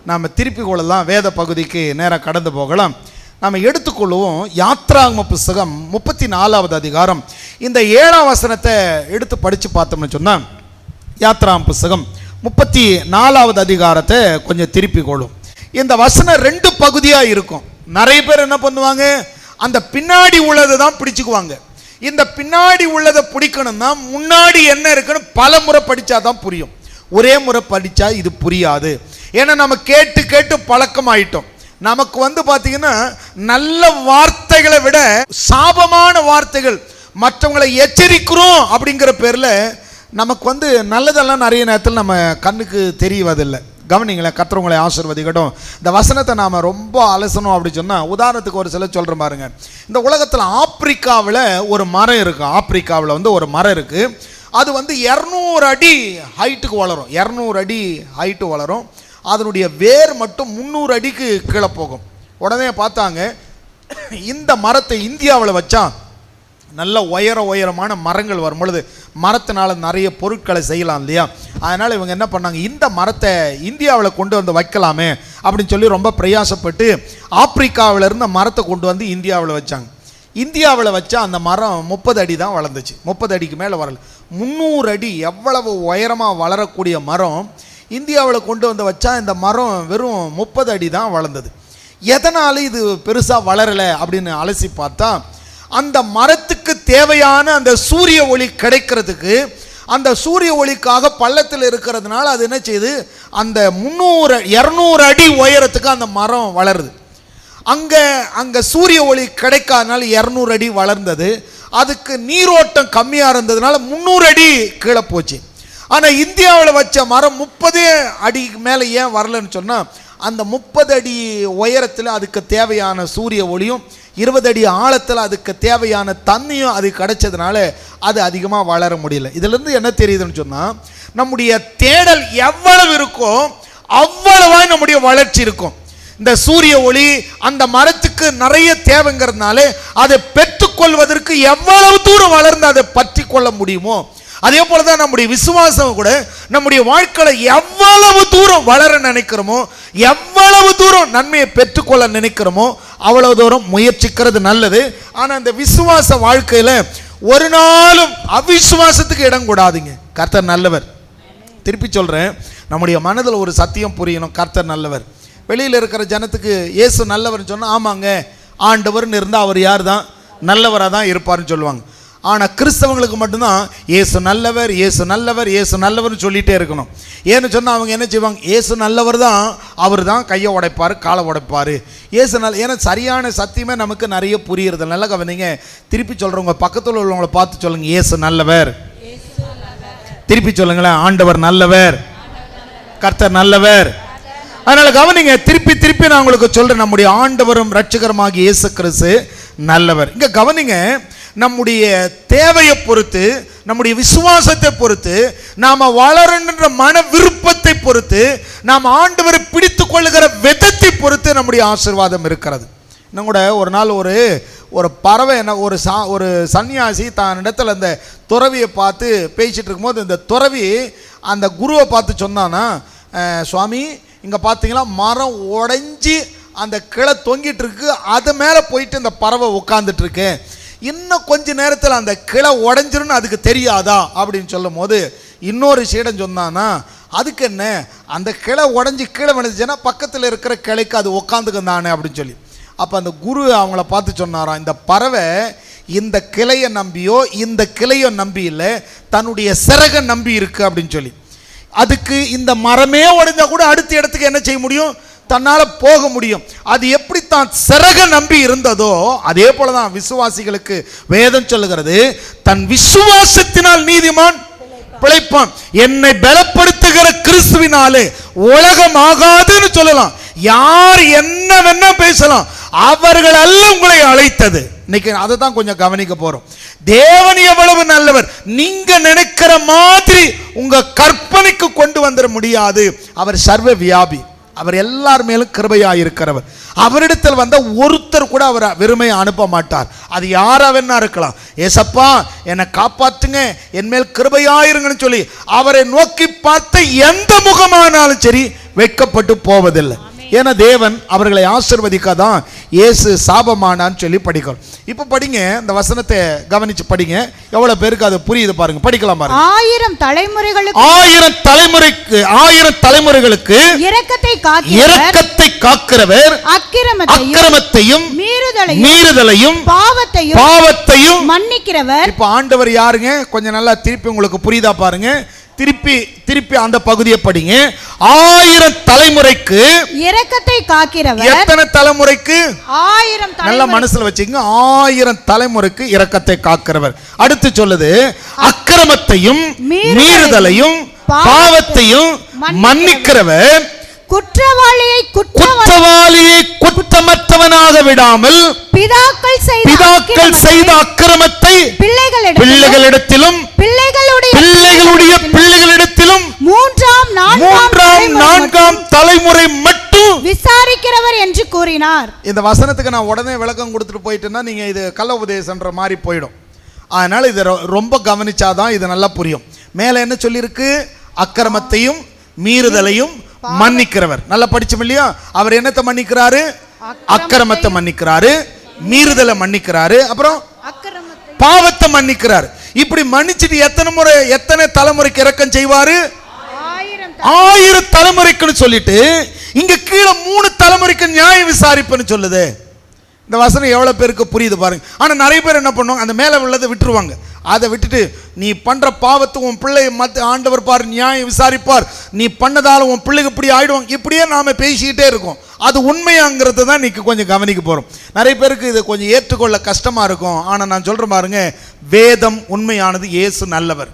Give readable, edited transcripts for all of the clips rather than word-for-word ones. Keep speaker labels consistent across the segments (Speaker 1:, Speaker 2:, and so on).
Speaker 1: நாம் திருப்பி கொள்ளலாம். வேத பகுதிக்கு நேராக கடந்து போகலாம். நாம் எடுத்துக்கொள்வோம் யாத்ராகம புஸ்தகம் 34வது அதிகாரம். இந்த 7ஆம் வசனத்தை எடுத்து படித்து பார்த்தோம்னு சொன்னால், யாத்ராகம புஸ்தகம் 34வது அதிகாரத்தை கொஞ்சம் திருப்பி கொள்ளும். இந்த வசனம் 2 பகுதியாக இருக்கும். நிறைய பேர் என்ன பண்ணுவாங்க, அந்த பின்னாடி உள்ளதை தான் பிடிச்சுக்குவாங்க. இந்த பின்னாடி உள்ளதை பிடிக்கணும்னா முன்னாடி என்ன இருக்குன்னு பல முறை படித்தா தான் புரியும். ஒரே முறை படித்தா இது புரியாது. ஏன்னா நம்ம கேட்டு கேட்டு பழக்கமாயிட்டோம். நமக்கு பார்த்தீங்கன்னா நல்ல வார்த்தைகளை விட சாபமான வார்த்தைகள், மற்றவங்களை எச்சரிக்கிறோம் அப்படிங்கிற பேரில் நமக்கு நல்லதெல்லாம் நிறைய நேரத்தில் நம்ம கண்ணுக்கு தெரிவதில்லை. கவனிங்களேன், கர்த்தர் ஆசீர்வதிக்கட்டும். இந்த வசனத்தை நாம் ரொம்ப அலசணும் அப்படின்னு சொன்னால், உதாரணத்துக்கு ஒரு சில சொல்கிற பாருங்க. இந்த உலகத்தில் ஆப்பிரிக்காவில் ஒரு மரம் இருக்குது. ஆப்பிரிக்காவில் ஒரு மரம் இருக்குது. அது 200 அடி ஹைட்டுக்கு வளரும். 200 அடி ஹைட்டு வளரும். அதனுடைய வேர் மட்டும் 300 அடிக்கு கீழே போகும். உடனே பார்த்தாங்க, இந்த மரத்தை இந்தியாவில் வச்சா நல்ல உயரமான மரங்கள் வரும் பொழுது மரத்தினால நிறைய பொருட்களை செய்யலாம் இல்லையா? அதனால் இவங்க என்ன பண்ணாங்க, இந்த மரத்தை இந்தியாவில் கொண்டு வந்து வைக்கலாமே அப்படின்னு சொல்லி ரொம்ப பிரயாசப்பட்டு ஆப்பிரிக்காவில் இருந்த மரத்தை கொண்டு வந்து இந்தியாவில் வச்சாங்க. இந்தியாவில் வச்சா அந்த மரம் 30 அடி தான் வளர்ந்துச்சு. 30 அடிக்கு மேலே வரல. 300 அடி எவ்வளவு உயரமாக வளரக்கூடிய மரம் இந்தியாவில் கொண்டு வந்து வச்சா இந்த மரம் வெறும் 30 அடி தான் வளர்ந்தது. எதனால் இது பெருசாக வளரலை அப்படின்னு அலசி பார்த்தா, அந்த மரத்துக்கு தேவையான அந்த சூரிய ஒளி கிடைக்கிறதுக்கு, அந்த சூரிய ஒளிக்காக பள்ளத்தில் இருக்கிறதுனால அது என்ன செய்யுது, அந்த 200 அடி உயரத்துக்கு அந்த மரம் வளருது. அங்கே சூரிய ஒளி கிடைக்காதனால 200 அடி வளர்ந்தது. அதுக்கு நீரோட்டம் கம்மியாக இருந்ததுனால 300 அடி கீழே போச்சு. ஆனால் இந்தியாவில் வச்ச மரம் 30 அடிக்கு மேலே ஏன் வரலன்னு சொன்னால், அந்த 30 அடி உயரத்தில் அதுக்கு தேவையான சூரிய ஒளியும் 20 அடி ஆழத்தில் அதுக்கு தேவையான தண்ணியும் அது கிடைச்சதுனால அது அதிகமாக வளர முடியல. இதிலிருந்து என்ன தெரியுதுன்னு சொன்னால், நம்முடைய தேடல் எவ்வளவு இருக்கோ அவ்வளவாய் நம்முடைய வளர்ச்சி இருக்கும். இந்த சூரிய ஒளி அந்த மரத்துக்கு நிறைய தேவைங்கிறதுனால அதை பெற்றுக்கொள்வதற்கு எவ்வளவு தூரம் வளர்ந்து அதை பற்றி கொள்ள முடியுமோ, அதே போல தான் நம்முடைய விசுவாசம் கூட நம்முடைய வாழ்க்கையில் எவ்வளவு தூரம் வளர நினைக்கிறோமோ, எவ்வளவு தூரம் நன்மையை பெற்றுக்கொள்ள நினைக்கிறோமோ அவ்வளவு தூரம் முயற்சிக்கிறது நல்லது. ஆனால் இந்த விசுவாச வாழ்க்கையில் ஒரு நாளும் அவிசுவாசத்துக்கு இடம் கூடாதுங்க. கர்த்தர் நல்லவர். திருப்பி சொல்கிறேன், நம்முடைய மனதில் ஒரு சத்தியம் புரியணும், கர்த்தர் நல்லவர். வெளியில் இருக்கிற ஜனத்துக்கு இயேசு நல்லவர்னு சொன்னால், ஆமாங்க ஆண்டவர்னு இருந்தால் அவர் யார் தான் நல்லவராக தான் இருப்பார்னு சொல்லுவாங்க. ஆனால் கிறிஸ்தவங்களுக்கு மட்டும்தான் இயேசு நல்லவர், இயேசு நல்லவர், இயேசு நல்லவர்னு சொல்லிகிட்டே இருக்கணும். ஏன்னு சொன்னால் அவங்க என்ன செய்வாங்க, இயேசு நல்லவர் தான், அவர் தான் கையை உடைப்பார், காலை உடைப்பார், இயேசு ஏன்னா சரியான சத்தியமே நமக்கு நிறைய புரியுறது. நல்லா கவனிங்க. திருப்பி சொல்கிறவங்க பக்கத்தில் உள்ளவங்களை பார்த்து சொல்லுங்கள், இயேசு நல்லவர். திருப்பி சொல்லுங்களேன், ஆண்டவர் நல்லவர், கர்த்தர் நல்லவர். அதனால் கவனிங்க, திருப்பி நான் உங்களுக்கு சொல்கிறேன், நம்முடைய ஆண்டவரும் இரட்சகருமாகிய இயேசு கிறிஸ்து நல்லவர். இங்கே கவனிங்க, நம்முடைய தேவையை பொறுத்து, நம்முடைய விசுவாசத்தை பொறுத்து, நாம் வளரன்ற மன விருப்பத்தை பொறுத்து, நாம் ஆண்டவரை பிடித்து கொள்ளுகிற விதத்தை பொறுத்து நம்முடைய ஆசீர்வாதம் இருக்கிறது. இன்னும் கூட ஒரு நாள் ஒரு பறவை ஒரு சன்னியாசி தான் இடத்துல அந்த துறவியை பார்த்து பேசிகிட்டு இருக்கும்போது, இந்த துறவி அந்த குருவை பார்த்து சொன்னான்னா, சுவாமி இங்கே பார்த்தீங்களா மரம் உடைஞ்சி அந்த கிளை தொங்கிட்டு இருக்கு, அது மேலே போயிட்டு இந்த பறவை உட்காந்துட்ருக்கு, இன்னும் கொஞ்ச நேரத்தில் அந்த கிளை உடஞ்சிருன்னு அதுக்கு தெரியாதா அப்படின்னு சொல்லும் போது, இன்னொரு சீடன் சொன்னான்னா, அதுக்கு என்ன, அந்த கிளை உடஞ்சி கீழே விழுந்துச்சுன்னா பக்கத்தில் இருக்கிற கிளைக்கு அது உட்காந்துக்குந்தானே அப்படின்னு சொல்லி. அப்போ அந்த குரு அவங்கள பார்த்து சொன்னாராம், இந்த பறவை இந்த கிளையை நம்பியோ இந்த கிளையை நம்பி இல்லை, தன்னுடைய சிறகை நம்பி இருக்கு அப்படின்னு சொல்லி. அதுக்கு இந்த மரமே உடைஞ்சா கூட அடுத்த இடத்துக்கு என்ன செய்ய முடியும், தன்னால் போக முடியும். அது எப்படி தான் சிறக நம்பி இருந்ததோ அதே போல தான் விசுவாசிகளுக்கு வேதம் சொல்லுகிறது, தன் விசுவாசத்தினால் நீதிமான் பிழைப்பான். என்னை பலப்படுத்துகிற கிறிஸ்துவினாலே உலகம் ஆகாதுன்னு சொல்லலாம். யார் என்ன வேணா பேசலாம், அவர்கள் அல்ல உங்களை அழைத்தது. இன்னைக்கு அதை தான் கொஞ்சம் கவனிக்க போறோம். தேவன் எவ்வளவு நல்லவர், நீங்க நினைக்கிற மாதிரி உங்க கற்பனைக்கு கொண்டு வந்துட முடியாது. அவர் சர்வ வியாபி, அவர் எல்லார் மேலும் கிருபையாக இருக்கிறவர். அவரிடத்தில் வந்த ஒருத்தர் கூட அவர் வெறுமையை அனுப்ப மாட்டார். அது யாராவென்னா இருக்கலாம், ஏசப்பா என்னை காப்பாற்றுங்க, என் மேல் கிருபையாயிருங்கன்னு சொல்லி அவரை நோக்கி பார்த்த எந்த முகமானாலும் சரி வெட்கப்பட்டு போவதில்லை. ஏன்னா தேவன் அவர்களை ஆசீர்வதிக்காதான் இயேசு சாபமானான்னு சொல்லி படிக்கிறோம். இப்ப படிங்க, இந்த வசனத்தை கவனிச்சு படிங்க. எவ்வளவு பேருக்கு அது புரியுது பாருங்க, படிக்கலாம் பாருங்க.
Speaker 2: 1000
Speaker 1: தலைமுறைகளுக்கு
Speaker 2: இரக்கத்தை
Speaker 1: காக்கிறவர் அக்கிரமத்தையும் மீறுதலையும் பாவத்தையும்
Speaker 2: மன்னிக்கிறவர்.
Speaker 1: இப்ப ஆண்டவர் யாருங்க? கொஞ்சம் நல்லா திருப்பி உங்களுக்கு புரியுதா பாருங்க. திருப்பி அந்த பகுதியை படிங்க. 1000 தலைமுறைக்கு
Speaker 2: இரக்கத்தை காக்கிறவர்.
Speaker 1: எத்தனை தலைமுறைக்கு?
Speaker 2: 1000.
Speaker 1: நல்ல மனசுல வச்சுங்க, 1000 தலைமுறைக்கு இரக்கத்தை காக்கிறவர். அடுத்து சொல்லுது, அக்கிரமத்தையும் மீறுதலையும் பாவத்தையும் மன்னிக்கிறவர்.
Speaker 2: குற்றவாளியை
Speaker 1: குற்றமற்றவனாக விடாமல்
Speaker 2: பிதாக்கள்
Speaker 1: செய்த அக்கிரமத்தை பிள்ளைகளிடத்திலும் பிள்ளைகளிடத்திலும் மூன்றாம் நான்காம் தலைமுறை மட்டும்
Speaker 2: விசாரிக்கிறவர் என்று கூறினார்.
Speaker 1: இந்த வசனத்துக்கு நான் உடனே விளக்கம் கொடுத்துட்டு போயிட்டேன்னா நீங்க இது கள்ள உபதேசம்ன்ற மாதிரி போயிடும். அதனால இதை ரொம்ப கவனிச்சாதான் இது நல்லா புரியும். மேல என்ன சொல்லியிருக்கு? அக்கிரமத்தையும் மீறுதலையும் மன்னிக்கிறவர். நல்லா படிச்சோம் இல்லையா? அவர் என்னத்தை மன்னிக்கிறாரு? அக்கிரமத்தை மன்னிக்கிறாரு, மீறுதலை மன்னிக்கிறாரு, அப்புறம் பாவத்தை மன்னிக்கிறாரு. இப்படி மன்னிச்சுட்டு எத்தனை தலைமுறைக்கு இரக்கம் செய்வாரு? 1000 தலைமுறைக்குன்னு சொல்லிட்டு இங்க கீழே 3 தலைமுறைக்கு நியாயம் விசாரிப்புன்னு சொல்லுது. இந்த வசனம் எவ்வளவு பேருக்கு புரியுது பாருங்க. ஆனா நிறைய பேர் என்ன பண்ணுவாங்க, அந்த மேல உள்ளதை விட்டுருவாங்க. அதை விட்டுட்டு நீ பண்ற பாவத்தை உன் பிள்ளை ஆண்டவர் பார், நியாயம் விசாரிப்பார், நீ பண்ணதால உன் பிள்ளைக்கு இப்படி ஆயிடுவாங்க, இப்படியே நாம பேசிக்கிட்டே இருக்கோம். அது உண்மையாங்கிறது தான் இன்னைக்கு கொஞ்சம் கவனிக்க போறோம். நிறைய பேருக்கு இது கொஞ்சம் ஏற்றுக்கொள்ள கஷ்டமா இருக்கும். ஆனா நான் சொல்றேன் பாருங்க, வேதம் உண்மையானது, இயேசு நல்லவர்.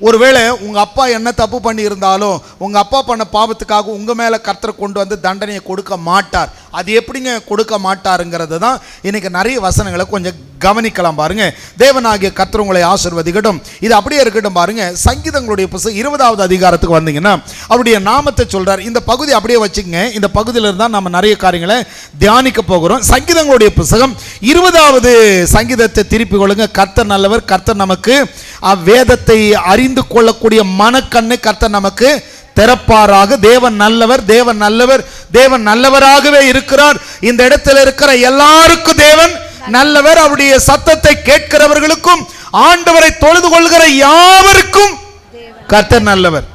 Speaker 1: ஒருவேளை உங்க அப்பா என்ன தப்பு பண்ணி இருந்தாலும் உங்க அப்பா பண்ண பாவத்துக்காக உங்க மேல கர்த்தர் கொண்டு வந்து தண்டனையை கொடுக்க மாட்டார். அது எப்படிங்க கொடுக்க மாட்டாருங்கிறது தான் இன்னைக்கு நிறைய வசனங்களை கொஞ்சம் கவனிக்கலாம் பாருங்க. தேவனாகிய கர்த்தர் உங்களை ஆசீர்வதிக்கட்டும். இது அப்படியே இருக்கட்டும் பாருங்க. சங்கீதங்களுடைய புத்தகம் 20வது அதிகாரத்துக்கு வந்தீங்கன்னா அவருடைய நாமத்தை சொல்றார். இந்த பகுதி அப்படியே வச்சுக்கங்க. இந்த பகுதியில இருந்தா நம்ம நிறைய காரியங்களை தியானிக்க போகிறோம். சங்கீதங்களுடைய புத்தகம் 20வது சங்கீதத்தை திருப்பி கொள்ளுங்க. கர்த்தர் நல்லவர், கர்த்தர் நமக்கு வேதத்தை அறிந்து கொள்ளக்கூடிய மனக்கண்ணை கர்த்தர் நமக்கு திறப்பாராக. தேவன் நல்லவர், தேவன் நல்லவர், தேவன் நல்லவராகவே இருக்கிறார். இந்த இடத்துல இருக்கிற எல்லாருக்கும் தேவன் நல்லவர். அவருடைய சத்தத்தை கேட்கிறவர்களுக்கும் ஆண்டவரை தொழுது கொள்கிற யாவருக்கும் கர்த்தர் நல்லவர்.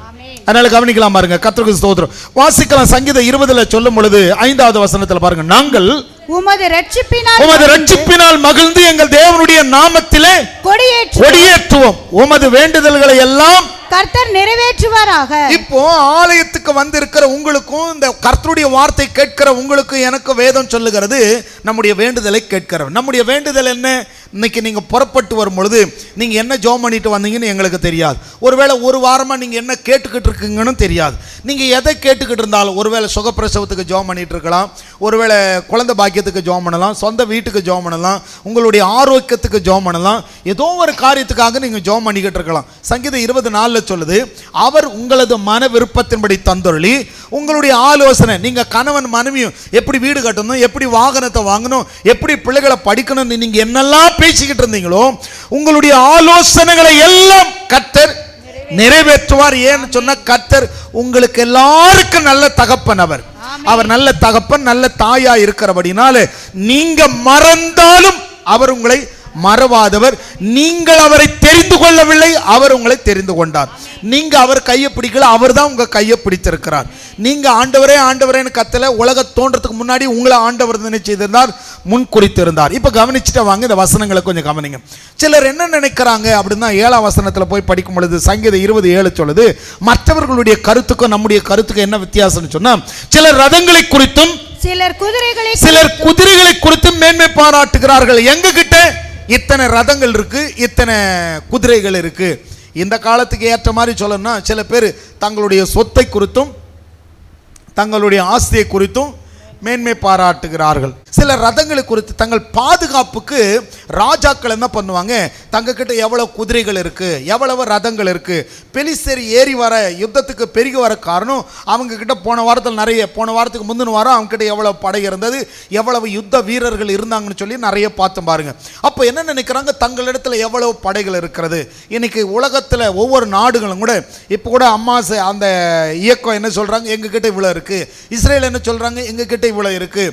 Speaker 1: அதனால கவனிக்கலாம் பாருங்க. கர்த்தருக்கு ஸ்தோத்திரம். வாசிக்கலாம். சங்கீதம் 20ல சொல்லும் பொழுது 5வது வசனத்துல பாருங்க, நாங்கள்
Speaker 2: உமது
Speaker 1: ரட்சிப்பினால் மகிழ்ந்து எங்கள் தேவனுடைய நாமத்திலே கொடியேற்றுவோம். உமது வேண்டுதல்களை எல்லாம்
Speaker 2: கர்த்தர் நிறைவேற்றுவாராக.
Speaker 1: இப்போ ஆலயத்துக்கு வந்து இருக்கிற உங்களுக்கும் இந்த கர்த்தருடைய வார்த்தை கேட்கிற உங்களுக்கு எனக்கு வேதம் சொல்லுகிறது, நம்முடைய வேண்டுதலை கேட்கிறவர். நம்முடைய வேண்டுதல் என்ன? இன்னைக்கு நீங்க புறப்பட்டு வரும் பொழுது நீங்க என்ன ஜெபம் பண்ணிட்டு வந்தீங்கன்னு எங்களுக்கு தெரியாது. ஒருவேளை ஒரு வாரமா நீங்க என்ன கேட்டுக்கிட்டு இருக்கீங்கன்னு தெரியாது. நீங்க எதை கேட்டுக்கிட்டு இருந்தாலும், ஒருவேளை சுகப்பிரசவத்துக்கு ஜெபம் பண்ணிட்டு இருக்கலாம், ஒருவேளை குழந்தை பாக்கியத்துக்கு ஜெபம் பண்ணலாம், சொந்த வீட்டுக்கு ஜெபம் பண்ணலாம், உங்களுடைய ஆரோக்கியத்துக்கு ஜெபம் பண்ணலாம், ஏதோ ஒரு காரியத்துக்காக நீங்க ஜெபம் பண்ணிக்கிட்டு இருக்கலாம். சங்கீதம் 24 சொல்லுது, அவர் உங்களது மன விருப்பத்தின்படி தந்தொருளி உங்களுடைய ஆலோசனை, நீங்க கணவன் மனைவியும் எப்படி வீடு கட்டணும், எப்படி வாகனத்தை வாங்கணும், எப்படி பிள்ளைகளை படிக்கணும், நீங்க என்னெல்லாம் பேசிக்கிட்டு இருந்தீங்களோ உங்களுடைய ஆலோசனைகளை எல்லாம் கர்த்தர் நிறைவேற்றுவார். ஏன்னு சொன்ன, கர்த்தர் உங்களுக்கு எல்லாருக்கும் நல்ல தகப்பன். அவர் நல்ல தகப்பன், நல்ல தாயா இருக்கிறபடினால நீங்க மறந்தாலும் அவர் உங்களை மறவாதவர். நீங்கள் அவரை தெரிந்து கொள்ளவில்லை, அவர் உங்களை தெரிந்து கொண்டார். நீங்க அவர் கையை பிடிக்கல, அவர் தான் உங்க கையை பிடித்திருக்கிறார். நீங்க ஆண்டவரே ஆண்டவரேன்னு கத்தல, உலக தோன்றதுக்கு முன்னாடி உங்களை ஆண்டவர் செய்திருந்தார், முன் குறித்திருந்தார். இப்ப கவனிச்சுட்டு வாங்க, இந்த வசனங்களை கொஞ்சம் கவனிங்க. சிலர் என்ன நினைக்கிறாங்க அப்படின்னா, 7ஆம் வசனத்துல போய் படிக்கும் பொழுது சங்கீதம் 20:7 சொல்லுது, மற்றவர்களுடைய கருத்துக்கும் நம்முடைய கருத்துக்கும் என்ன வித்தியாசம்னு சொன்னா, சிலர் ரதங்களை குறித்தும் சிலர் குதிரைகளை குறித்தும் மேன்மை பாராட்டுகிறார்கள். எங்க கிட்ட இத்தனை ரதங்கள் இருக்கு, இத்தனை குதிரைகள் இருக்கு. இந்த காலத்துக்கு ஏற்ற மாதிரி சொல்லணும்னா, சில பேர் தங்களுடைய சொத்தை குறித்தும் தங்களுடைய ஆஸ்தியை குறித்தும் மேன்மை பாராட்டுகிறார்கள். சில ரதங்களை குறித்து தங்கள் பாதுகாப்புக்கு ராஜாக்கள் என்ன பண்ணுவாங்க, தங்க கிட்ட எவ்வளவு குதிரைகள் இருக்கு, எவ்வளவு ரதங்கள் இருக்கு, பெலிஸ்தர் ஏறி வர யுத்தத்துக்கு பெருகி வர காரணம் அவங்க கிட்ட போன வாரத்துக்கு முந்தின வாரம் அவங்க கிட்ட எவ்வளவு படை இருந்தது, எவ்வளவு யுத்த வீரர்கள் இருந்தாங்கன்னு சொல்லி நிறைய பார்த்தோம் பாருங்க. அப்போ என்ன நினைக்கிறாங்க, தங்களிடத்துல எவ்வளவு படைகள் இருக்கிறது. இன்னைக்கு உலகத்துல ஒவ்வொரு நாடுகளும் கூட இப்போ கூட அம்மாஸ் அந்த இயக்கம் என்ன சொல்றாங்க, எங்க கிட்ட இவ்வளவு இருக்கு. இஸ்ரேல் என்ன சொல்றாங்க, எங்க கிட்ட இவ்வளவு இருக்கு.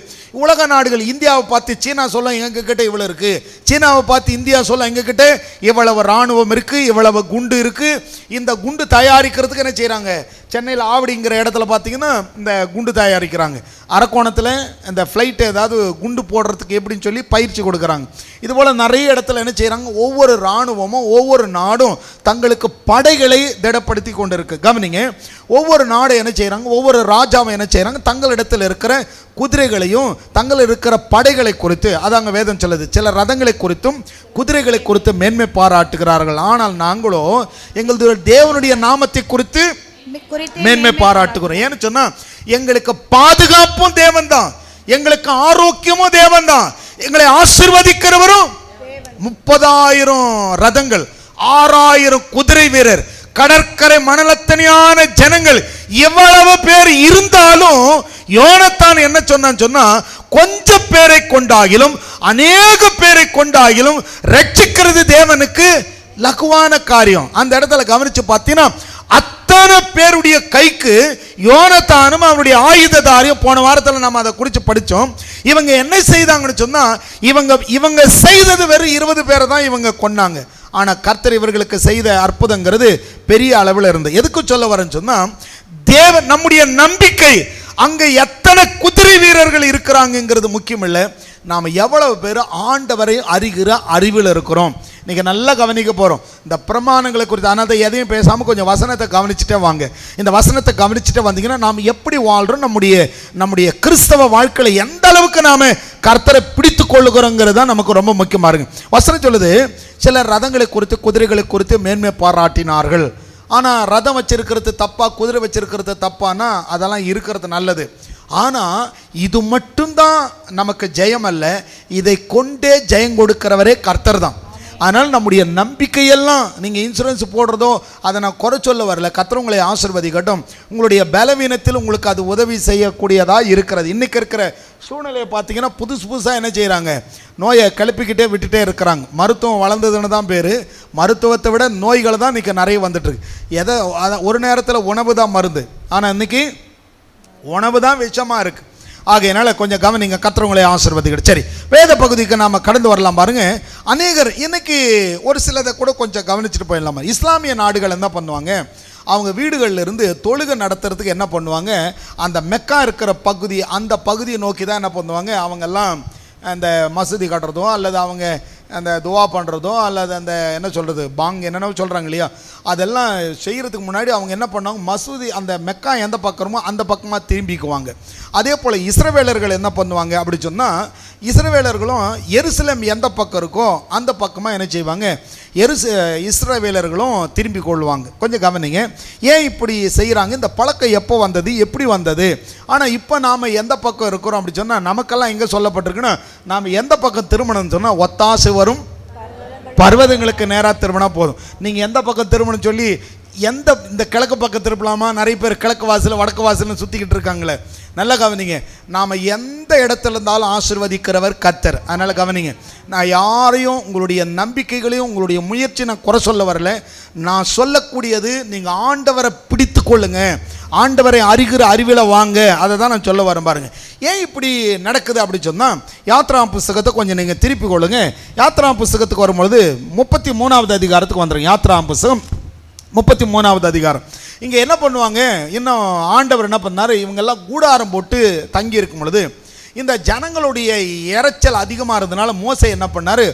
Speaker 1: உலக நாடுகள் இந்தியாவை பார்த்து சீனா சொல்ல எங்க கிட்ட இவ்வளவு இருக்கு, சீனாவை பார்த்து இந்தியா சொல்ல எங்க கிட்ட இவ்வளவு ராணுவம் இருக்கு, இவ்வளவு குண்டு இருக்கு. இந்த குண்டு தயாரிக்கிறதுக்கு என்ன செய்யறாங்க, சென்னையில் ஆவடிங்கிற இடத்துல பார்த்தீங்கன்னா இந்த குண்டு தயாரிக்கிறாங்க. அரக்கோணத்தில் இந்த ஃப்ளைட் ஏதாவது குண்டு போடுறதுக்கு எப்படின்னு சொல்லி பயிற்சி கொடுக்குறாங்க. இதுபோல் நிறைய இடத்துல என்ன செய்கிறாங்க, ஒவ்வொரு இராணுவமும் ஒவ்வொரு நாடும் தங்களுக்கு படைகளை திடப்படுத்தி கொண்டு இருக்கு. கவனிங்க, ஒவ்வொரு நாடும் என்ன செய்கிறாங்க, ஒவ்வொரு ராஜாவும் என்ன செய்கிறாங்க, தங்களிடத்தில் இருக்கிற குதிரைகளையும் தங்கள் இருக்கிற படைகளை குறித்து, அதாங்க வேதம் சொல்லுது, சில ரதங்களை குறித்தும் குதிரைகளை குறித்து மேன்மை பாராட்டுகிறார்கள். ஆனால் நாங்களோ எங்களுடைய தேவனுடைய நாமத்தை குறித்து மேன்மை பாராட்டுகிறோம். ஏன்னு சொன்னா எங்களுக்கு பாதுகாப்பும் தேவன் தான், எங்களுக்கு ஆரோக்கியமும் தேவன் தான், எங்களை ஆசீர்வதிக்கிறவரும் 30,000 ரதங்கள், 6,000 குதிரை வீரர், கடற்கரை மணலத்தனையான ஜனங்கள், எவ்வளவு பேர் இருந்தாலும் யோனத்தான் என்ன சொன்னா, கொஞ்சம் பேரை கொண்டாகிலும் அநேக பேரை கொண்டாகிலும் ரட்சிக்கிறது தேவனுக்கு லகுவான காரியம். அந்த இடத்துல கவனிச்சு பார்த்தீங்கன்னா அத்தனை பேருடைய கைக்கு யோனத்தானும் அவருடைய ஆயுததாரியும், போன வாரத்தில் நம்ம அதை குறித்து படித்தோம். இவங்க என்ன செய்தாங்கன்னு சொன்னா, இவங்க செய்தது வெறும் 20 பேரை தான் இவங்க கொன்னாங்க. ஆனால் கர்த்தர் இவர்களுக்கு செய்த அற்புதங்கிறது பெரிய அளவில் இருந்தது. எதுக்கு சொல்ல வரேன்னு சொன்னா, தேவன் நம்முடைய நம்பிக்கை அங்கே எத்தனை குதிரை வீரர்கள் இருக்கிறாங்கிறது முக்கியம் இல்லை, நாம் எவ்வளவு பேர் ஆண்டவரை அறிகிற அறிவில் இருக்கிறோம். நீங்கள் நல்லா கவனிக்க போகிறோம் இந்த பிரமாணங்களை குறித்து. அதனால எதையும் பேசாமல் கொஞ்சம் வசனத்தை கவனிச்சுட்டே வாங்க. இந்த வசனத்தை கவனிச்சுட்டே வந்தீங்கன்னா நாம் எப்படி வாழ்கிறோம், நம்முடைய கிறிஸ்தவ வாழ்க்கையில் எந்த அளவுக்கு நாம் கர்த்தரை பிடித்து கொள்ளுகிறோங்கிறது தான் நமக்கு ரொம்ப முக்கியமாக இருக்கு. வசனம் சொல்லுது, சிலர் ரதங்களை குறித்து குதிரைகளை குறித்து மேன்மை பாராட்டினார்கள். ஆனால் ரதம் வச்சிருக்கிறது தப்பா, குதிரை வச்சிருக்கிறது தப்பானா அதெல்லாம் இருக்கிறது நல்லது. ஆனால் இது மட்டும்தான் நமக்கு ஜெயம் அல்ல, இதை கொண்டே ஜெயம் கொடுக்கிறவரே கர்த்தர் தான். அதனால் நம்முடைய நம்பிக்கையெல்லாம், நீங்கள் இன்சூரன்ஸ் போடுறதோ அதை நான் குறை சொல்ல வரல, கர்த்தர் உங்களை ஆசீர்வதிக்கட்டும். உங்களுடைய பலவீனத்தில் உங்களுக்கு அது உதவி செய்யக்கூடியதாக இருக்கிறது. இன்றைக்கி இருக்கிற சூழ்நிலையை பார்த்தீங்கன்னா புதுசாக என்ன செய்கிறாங்க, நோயை கிளப்பிக்கிட்டே விட்டுட்டே இருக்கிறாங்க. மருத்துவம் வளர்ந்ததுன்னு தான் பேர், மருத்துவத்தை விட நோய்கள் தான் இன்றைக்கி நிறைய வந்துட்டுருக்கு. ஒரு நேரத்தில் உணவு தான் மருந்து, ஆனால் இன்றைக்கி உணவு தான் விஷமாக இருக்குது. ஆகையினால கொஞ்சம் கவனிங்க, கர்த்தர் ஆசீர்வதிக்கட்டும். சரி, வேத பகுதிக்கு நாம் கடந்து வரலாம் பாருங்க. அநேகர் இன்னைக்கு ஒரு சிலதை கூட கொஞ்சம் கவனிச்சுட்டு போயிடலாமா. இஸ்லாமிய நாடுகள் என்ன பண்ணுவாங்க, அவங்க வீடுகளில் இருந்து தொழுகை நடத்துறதுக்கு என்ன பண்ணுவாங்க, அந்த மெக்கா இருக்கிற பகுதி, அந்த பகுதியை நோக்கி தான் என்ன பண்ணுவாங்க, அவங்கெல்லாம் அந்த மசூதி கட்டுறதோ அல்லது அவங்க அந்த துவா பண்ணுறதோ அல்லது அந்த என்ன சொல்கிறது பாங் என்னென்ன சொல்கிறாங்க இல்லையா, அதெல்லாம் செய்கிறதுக்கு முன்னாடி அவங்க என்ன பண்ணுவாங்க, மசூதி அந்த மெக்கா எந்த பக்கமோ அந்த பக்கமாக திரும்பிக்குவாங்க. அதே போல் இஸ்ரவேலர்கள் என்ன பண்ணுவாங்க அப்படி சொன்னால், இஸ்ரவேலர்களும் எருசலேம் எந்த பக்கம் இருக்கோ அந்த பக்கமாக என்ன செய்வாங்க, இஸ்ரவேலர்களும் திரும்பி கொள்வாங்க. கொஞ்சம் கவனிங்க, ஏன் இப்படி செய்கிறாங்க, இந்த பழக்கம் எப்போ வந்தது, எப்படி வந்தது. ஆனால் இப்போ நாம் எந்த பக்கம் இருக்கிறோம் அப்படி சொன்னால், நமக்கெல்லாம் எங்கே சொல்லப்பட்டிருக்குன்னா, நாம் எந்த பக்கம் திருமணம்னு சொன்னால் ஒத்தாசு வரும் பர்வதங்களுக்கு நேராக திரும்பினா போதும். நீங்கள் எந்த பக்கம் திரும்பணும் சொல்லி இந்த கிழக்கு பக்கம் திருப்பலாமா, நிறைய பேர் கிழக்கு வாசல் வடக்கு வாசல்னு சுற்றிக்கிட்டு இருக்காங்களே. நல்லா கவனிங்க, நாம் எந்த இடத்துல இருந்தாலும் ஆசீர்வதிக்கிறவர் கர்த்தர். அதனால் கவனிங்க, நான் யாரையும் உங்களுடைய நம்பிக்கைகளையும் உங்களுடைய முயற்சி நான் குறை சொல்ல வரல. நான் சொல்லக்கூடியது நீங்கள் ஆண்டவரை பிடித்து கொள்ளுங்க, ஆண்டவரை அறிகிற அறிவில் வாங்க, அதை தான் நான் சொல்ல வரேன் பாருங்க. ஏன் இப்படி நடக்குது அப்படி சொன்னால், யாத்ரா புஸ்தகத்தை கொஞ்சம் நீங்கள் திருப்பி கொள்ளுங்க. யாத்ரா புஸ்தகத்துக்கு வரும்பொழுது 33வது அதிகாரத்துக்கு வந்துடுங்க. யாத்ரா புஸ்தகம் 33வது அதிகாரம். இங்கே என்ன பண்ணுவாங்க, இன்னும் ஆண்டவர் என்ன பண்ணார், இவங்கெல்லாம் கூடாரம் போட்டு தங்கி இருக்கும் பொழுது இந்த ஜனங்களுடைய இறைச்சல் அதிகமாக இருந்ததுனால மோசே என்ன பண்ணார்,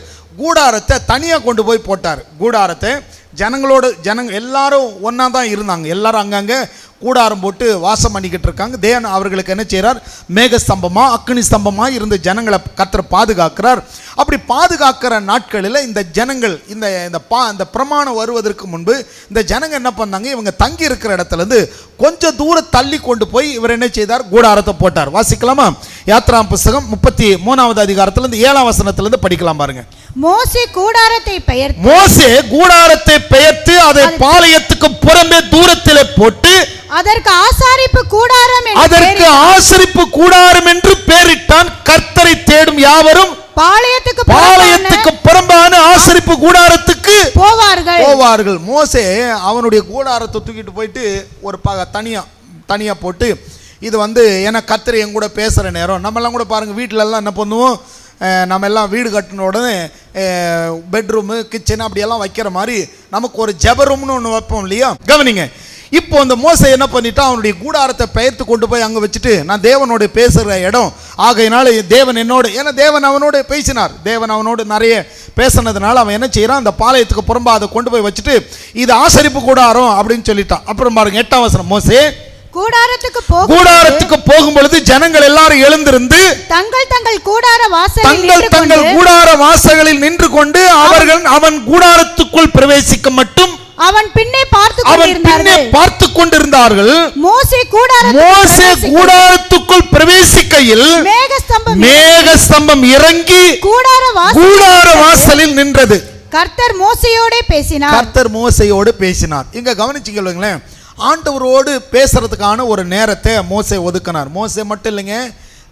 Speaker 1: கூடாரத்தை தனியாக கொண்டு போய் போட்டார். கூடாரத்தை ஜனங்க எல்லாரும் ஒன்றா தான் இருந்தாங்க. எல்லாரும் அங்கங்கே கூடாரம் போட்டு வாசம் பண்ணிக்கிட்டு இருக்காங்க. தேவன் அவர்களுக்கு என்ன செய்கிறார்? மேகஸ்தம்பமா அக்னி ஸ்தம்பமா இருந்த ஜனங்களை கர்த்தர் பாதுகாக்கிறார். அப்படி பாதுகாக்கிற நாட்களில் இந்த ஜனங்கள் இந்த பிரமாணம் வருவதற்கு முன்பு இந்த ஜனங்க என்ன பண்ணாங்க? இவங்க தங்கி இருக்கிற இடத்துலேருந்து கொஞ்சம் தூரம் தள்ளி கொண்டு போய் இவர் என்ன செய்தார்? கூடாரத்தை போட்டார். வாசிக்கலாமா? யாத்ராம் புஸ்தகம் 33வது அதிகாரத்திலிருந்து 7ஆம் வசனத்திலிருந்து படிக்கலாம் பாருங்க.
Speaker 2: மோசே கூடாரத்தை
Speaker 1: பெயர்த்து அதை பாளையத்துக்கு புறம்பே தூரத்திலே போட்டு
Speaker 2: அதற்கு ஆசாரிப்பு கூடாரம் என்று
Speaker 1: பெயரிட்டான். கர்த்தரை தேடும் யாவரும் பாளையத்துக்கு புறம்பான ஆசரிப்பு கூடாரத்துக்கு போவார்கள். மோசே அவனுடைய கூடாரத்தை தூக்கிட்டு போயிட்டு ஒரு தனியா போட்டு இது ஏன்னா கர்த்தர் என் கூட பேசுகிற நேரம். நம்மெல்லாம் கூட பாருங்கள், வீட்டிலெல்லாம் என்ன பண்ணுவோம்? நம்ம எல்லாம் வீடு கட்டின உடனே பெட்ரூமு கிச்சன் அப்படியெல்லாம் வைக்கிற மாதிரி நமக்கு ஒரு ஜெபரூம்னு ஒன்று வைப்போம் இல்லையா? கவனிங்க, இப்போ அந்த மோசே என்ன பண்ணிட்டான்? அவனுடைய கூடாரத்தை பெயர்த்து கொண்டு போய் அங்கே வச்சுட்டு, நான் தேவனோட பேசுகிற இடம் ஆகையினால தேவன் என்னோடு, ஏன்னா தேவன் அவனோடு பேசினார், தேவன் அவனோடு நிறைய பேசினதுனால அவன் என்ன செய்யறான்? அந்த பாளையத்துக்கு புறம்பா அதை கொண்டு போய் வச்சுட்டு இது ஆசரிப்பு கூடாரம் அப்படின்னு சொல்லிட்டான். அப்புறம் பாருங்க 8ஆம் வசனம். மோசே கூடாரத்துக்கு போகும் பொழுது ஜனங்கள் எல்லாரும் எழுந்திருந்து தங்கள் கூடார வாசல்களில் நின்று கொண்டு அவன் கூடாரத்துக்குள் பிரவேசிக்க மட்டும்
Speaker 2: அவன் பின்னே
Speaker 1: பார்த்து கொண்டிருந்தார்கள். மோசே கூடாரத்துக்குள் பிரவேசிக்கையில் மேகஸ்தம்பம் இறங்கி கூடார வாசலில் நின்றது.
Speaker 2: கர்த்தர் மோசையோடு பேசினார். இங்க கவனிச்சுங்களேன், ஆண்டவரோடு பேசுறதுக்கான ஒரு நேரத்தை மோசே ஒதுக்கினார். மோசே மட்டும் இல்லைங்க,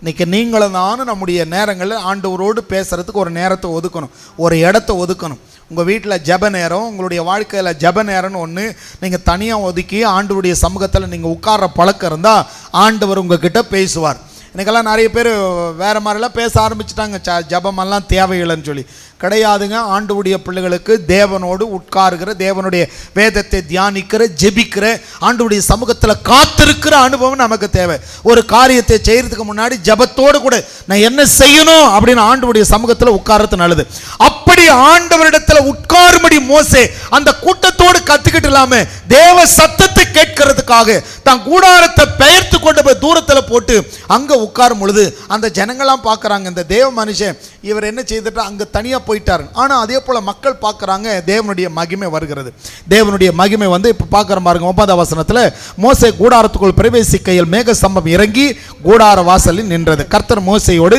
Speaker 2: இன்னைக்கு நீங்களும் நானும் நம்முடைய நேரங்களில் ஆண்டவரோடு பேசுறதுக்கு ஒரு நேரத்தை ஒதுக்கணும், ஒரு இடத்த ஒதுக்கணும். உங்கள் வீட்டில் ஜெப நேரம், உங்களுடைய வாழ்க்கையில் ஜெப நேரம்னு ஒன்று நீங்கள் தனியாக ஒதுக்கி ஆண்டவருடைய சமூகத்தில் நீங்கள் உட்கார்ற பழக்கம் இருந்தால் ஆண்டவர் உங்ககிட்ட பேசுவார். இன்றைக்கெல்லாம் நிறைய பேர் வேறு மாதிரிலாம் பேச ஆரம்பிச்சிட்டாங்க, ஜெபமெல்லாம் தேவையில்லைன்னு சொல்லி. கிடையாதுங்க. ஆண்டவருடைய பிள்ளைகளுக்கு தேவனோடு உட்காருகிற, தேவனுடைய வேதத்தை தியானிக்கிற, ஜெபிக்கிற, ஆண்டவருடைய சமூகத்தில் காத்திருக்கிற அனுபவம் நமக்கு தேவை. ஒரு காரியத்தை செய்யறதுக்கு முன்னாடி ஜெபத்தோடு கூட நான் என்ன செய்யணும் அப்படின்னு ஆண்டவருடைய சமூகத்தில் உட்கார்றது நல்லது. அப்படி ஆண்டவரிடத்தில் உட்காரும்படி மோசே அந்த கூட்டத்தோடு கத்துக்கிட்டு இல்லாம தேவ சத்தத்தை கேட்கறதுக்காக தான் கூடாரத்தை பெயர்த்து கொண்டு போய் தூரத்தில் போட்டு அங்க உட்காரும் பொழுது அந்த ஜனங்கள்லாம் பார்க்கறாங்க, இந்த தேவ மனுஷன் இவர் என்ன செய்துட்டு அங்க தனியா போயிட்டாரு. ஆனா அதே போல மக்கள் பார்க்கறாங்க, தேவனுடைய மகிமை வருகிறது. தேவனுடைய மகிமை இப்ப பார்க்கற பாருங்க 9ஆம் வசனத்துல, மோசே கூடாரத்துக்குள் பிரவேசிக்கையில் மேகஸ்தம்பம் இறங்கி கூடார வாசலில் நின்றது. கர்த்தர் மோசேயோடு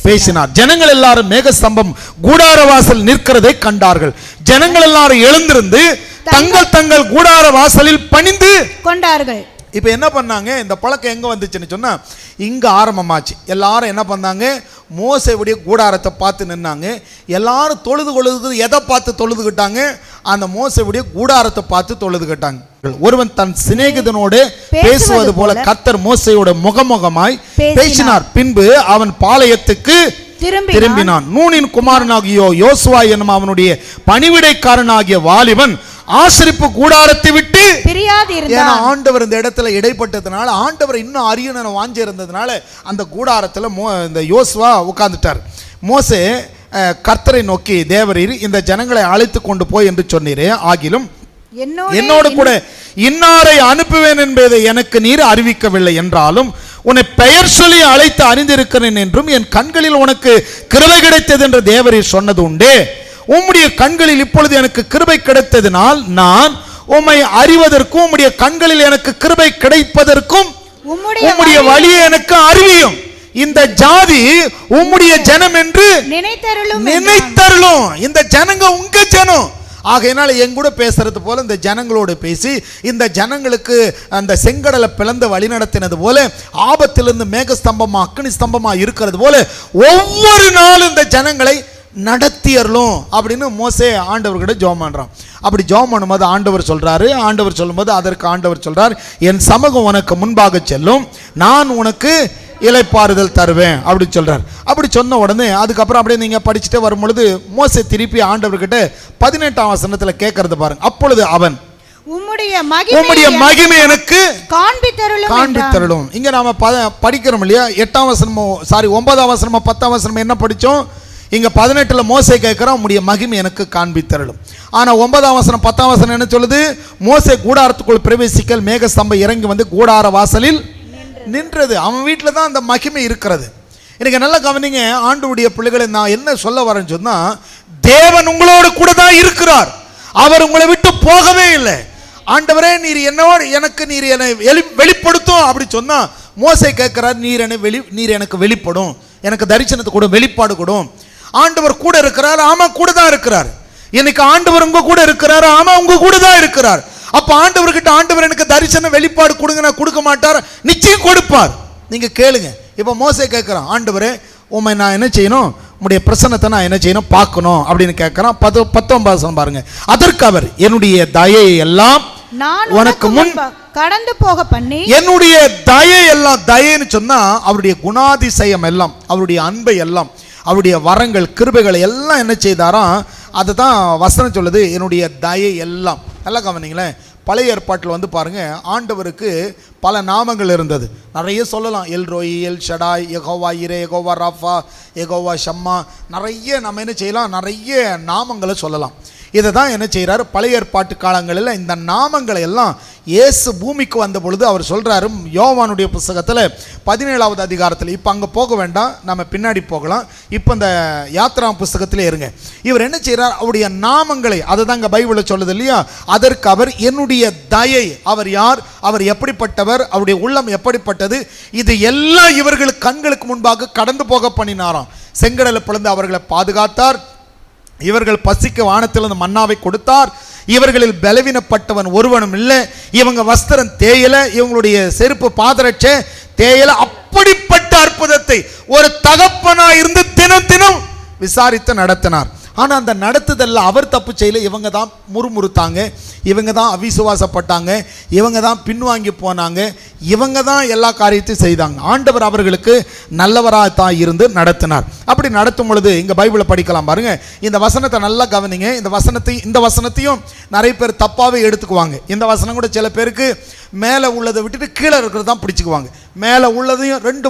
Speaker 2: பேசினார். ஜனங்கள் எல்லாரும் மேகஸ்தம்பம் கூடார வாசல் நிற்கிறதை கண்டார்கள். ஜனங்கள் எல்லாரும் எழுந்திருந்து தங்கள் கூடார வாசலில் பணிந்து கொண்டார்கள். இப்போ என்ன பண்ணாங்க? இந்த பழக்கம் எங்கே வந்துச்சுன்னு சொன்னால் இங்கே ஆரம்பமாச்சு. எல்லாரும் என்ன பண்ணாங்க? மோசேவுடைய கூடாரத்தை பார்த்து நின்னாங்க. எல்லாரும் தொழுது எதை பார்த்து தொழுதுகிட்டாங்க? அந்த மோசேவுடைய கூடாரத்தை பார்த்து தொழுதுகிட்டாங்க. ஒருவன் தன் சிநேகிதனோடு பேசுவது போல கர்த்தர் மோசேயோட முகமுகமாய் பேசினார். பின்பு அவன் பாளையத்துக்கு திரும்பினான். நூனின் குமாரனாகியோ யோசுவா என்னும் அவனுடைய பணிவிடைக்காரனாகிய வாலிபன் ஆசரிப்பு கூடாரத்தை விட்டு ஆண்டவர் இந்த இடத்துல இடைப்பட்டதுனால, ஆண்டவர் இன்னும் அறியணும் வாஞ்சி இருந்ததுனால அந்த கூடாரத்தில் இந்த யோசுவா உட்கார்ந்துட்டார். மோசே கர்த்தரை நோக்கி, தேவரீர் இந்த ஜனங்களை அழைத்து கொண்டு போய் என்று சொன்னீரே, ஆகிலும் என்னோடு கூட இன்னாரை அனுப்புவேன் என்பதை எனக்கு நீர் அறிவிக்கவில்லை என்றாலும் உன்னை பெயர் சொல்லி அழைத்து அறிந்திருக்கிறேன் என்றும் என் கண்களில் உனக்கு கிருபை கிடைத்தது என்று தேவரீர் சொன்னது உண்டே. உம்முடைய கண்களில் இப்பொழுது எனக்கு கிருபை கிடைத்ததினால் நான் உம்மை அறிவதற்கும் உம்முடைய கண்களில் எனக்கு கிருபை கிடைப்பதற்கும் உம்முடைய வழியை எனக்கு அறிவியும். இந்த ஜாதி உம்முடைய ஜனம் என்று நினைத்தருளும். இந்த ஜனங்க உங்க ஜனம். ஆகையினால என் கூட பேசுறது போல இந்த ஜனங்களோடு பேசி இந்த ஜனங்களுக்கு அந்த செங்கடலை பிளந்து வழி நடத்தினது போல, ஆபத்திலிருந்து மேகஸ்தம்பமா அக்னி ஸ்தம்பமா இருக்கிறது போல ஒவ்வொரு நாளும் இந்த ஜனங்களை நடத்தியறலும் அப்படின்னு மோசே ஆண்டவர்கிட்ட ஜெபம் பண்றான். அப்படி ஜெபம் பண்ணும்போது ஆண்டவர் சொல்லும்போது அதற்கு ஆண்டவர் சொல்றார், என் சமூகம் உனக்கு முன்பாக செல்லும், நான் உனக்கு இளைப்பாறுதல் தருவேன் அப்படின்னு சொல்றார். அப்படி சொன்ன உடனே அதுக்கப்புறம் அப்படியே நீங்க படிச்சுட்டே வரும் பொழுது மோசே திருப்பி ஆண்டவர்கிட்ட 18ஆம் வசனத்துல கேட்கறது பாருங்க. அப்பொழுது அவன் உம்முடைய மகிமை எனக்கு காண்பித்தருளும். இங்க நாம படிக்கிறோம் இல்லையா? 8ஆம் வசனமோ 9ஆம் வசனமோ 10ஆம் வசனமோ என்ன படிச்சோம்?
Speaker 1: இங்க 18ல மோசே கேட்கிறான், உம்முடைய மகிமை எனக்கு காண்பித்தருளும். ஆனா 9ஆம் வசனம் 10ஆம் வசனம் என்ன சொல்லுது? மோசே கூடாரத்துக்குள் பிரவேசிக்கல் மேக ஸ்தம்பம் இறங்கி வந்து கூடார வாசலில் நின்றது. அவன் வீட்டில் தான் அந்த மகிமை இருக்கிறது. எனக்கு நல்லா கவனிங்க ஆண்டவருடைய பிள்ளைகளை, நான் என்ன சொல்ல வரேன்னு சொன்னா, தேவன் உங்களோடு கூட தான் இருக்கிறார். அவர் உங்களை விட்டு போகவே இல்லை. ஆண்டவரே நீர் என்னோடு எனக்கு நீர் என்னை வெளிப்படுத்தும் அப்படி சொன்னா மோசே கேட்கிறார், நீர் எனக்கு வெளிப்படும், எனக்கு தரிசனத்தை கூட வெளிப்பாடு கொடும். ஆண்டவர் கூட இருக்கிறார். ஆமா கூட தான் இருக்கிறார். இன்னைக்கு ஆண்டவர் உங்க கூட இருக்கிறார். ஆமா உங்க கூட தான் இருக்கிறார். அப்ப ஆண்டவர்கிட்ட ஆண்டவர் எனக்கு தரிசனம் வெளிப்பாடு கொடுங்க, நான் கொடுக்க மாட்டார், நிச்சயம் கொடுப்பார். நீங்க கேளுங்க. இப்ப மோசே கேட்கிறான், ஆண்டவரே உண்மை நான் என்ன செய்யணும், உங்களுடைய பிரசன்னத்தை நான் என்ன செய்யணும் பார்க்கணும் அப்படின்னு கேட்கிறான். 19ஆம் வசனம் பாருங்க. அதற்கு அவர், என்னுடைய தயை எல்லாம் உனக்கு முன்
Speaker 3: கடந்து போக பண்ணி,
Speaker 1: என்னுடைய தயை எல்லாம், தயைன்னு சொன்னா அவருடைய குணாதிசயம் எல்லாம், அவருடைய அன்பை எல்லாம், அவருடைய வரங்கள் கிருபைகளை எல்லாம் என்ன செய்தாராம், அதுதான் வசனம் சொல்லுது, என்னுடைய தயை எல்லாம். நல்லா கவனிங்களேன். பழைய ஏற்பாட்டில் வந்து பாருங்க, ஆண்டவருக்கு பல நாமங்கள் இருந்தது. நிறைய சொல்லலாம். El Roi, El Shaddai, Jehovah Jireh, Jehovah Rapha, Jehovah Shammah, நிறைய நம்ம என்ன செய்யலாம், நிறைய நாமங்களை சொல்லலாம். இதை தான் என்ன செய்கிறாரு, பழைய ஏற்பாட்டு காலங்களில் இந்த நாமங்களை எல்லாம் இயேசு பூமிக்கு வந்த பொழுது அவர் சொல்கிறாரு, யோவானுடைய புஸ்தகத்தில் 17ஆவது அதிகாரத்தில். இப்போ அங்கே போக வேண்டாம், நம்ம பின்னாடி போகலாம். இப்போ இந்த யாத்ரா புஸ்தகத்திலே இருங்க. இவர் என்ன செய்கிறார், அவருடைய நாமங்களை, அதை தான் இங்கே பைபிளில் சொல்லுது இல்லையா, அதற்கு அவர் என்னுடைய தயை, அவர் யார், அவர் எப்படிப்பட்டவர், அவருடைய உள்ளம் எப்படிப்பட்டது, இது எல்லாம் இவர்களுக்கு கண்களுக்கு முன்பாக கடந்து போக பண்ணினாராம். செங்கடலை பிளந்து அவர்களை பாதுகாத்தார். இவர்கள் பசிக்க வானத்திலிருந்து மன்னாவை கொடுத்தார். இவர்களில் பலவீனப்பட்டவன் ஒருவனும் இல்லை. இவங்க வஸ்திரம் தேயல, இவங்களுடைய செருப்பு பாதரட்சை தேயல. அப்படிப்பட்ட அற்புதத்தை ஒரு தகப்பனா இருந்து தினம் தினம் விசாரித்து நடத்தினார். ஆனால் அந்த நடத்துதல்ல அவர் தப்பு செய்யல. இவங்க தான் முறுமுறுத்தாங்க, இவங்க தான் அவிசுவாசப்பட்டாங்க, இவங்க தான் பின்வாங்கி போனாங்க, இவங்க தான் எல்லா காரியத்தையும் செய்தாங்க. ஆண்டவர் அவர்களுக்கு நல்லவராக தான் இருந்து நடத்தினார். அப்படி நடத்தும் பொழுது இங்கே பைபிளை படிக்கலாம் பாருங்க. இந்த வசனத்தை நல்லா கவனிங்க. இந்த வசனத்தையும் நிறைய பேர் தப்பாகவே எடுத்துக்குவாங்க. இந்த வசனம் கூட சில பேருக்கு மேலே உள்ளதை விட்டுட்டு கீழே இருக்கிறது தான் பிடிச்சிக்குவாங்க. மேலே உள்ளதையும் ரெண்டு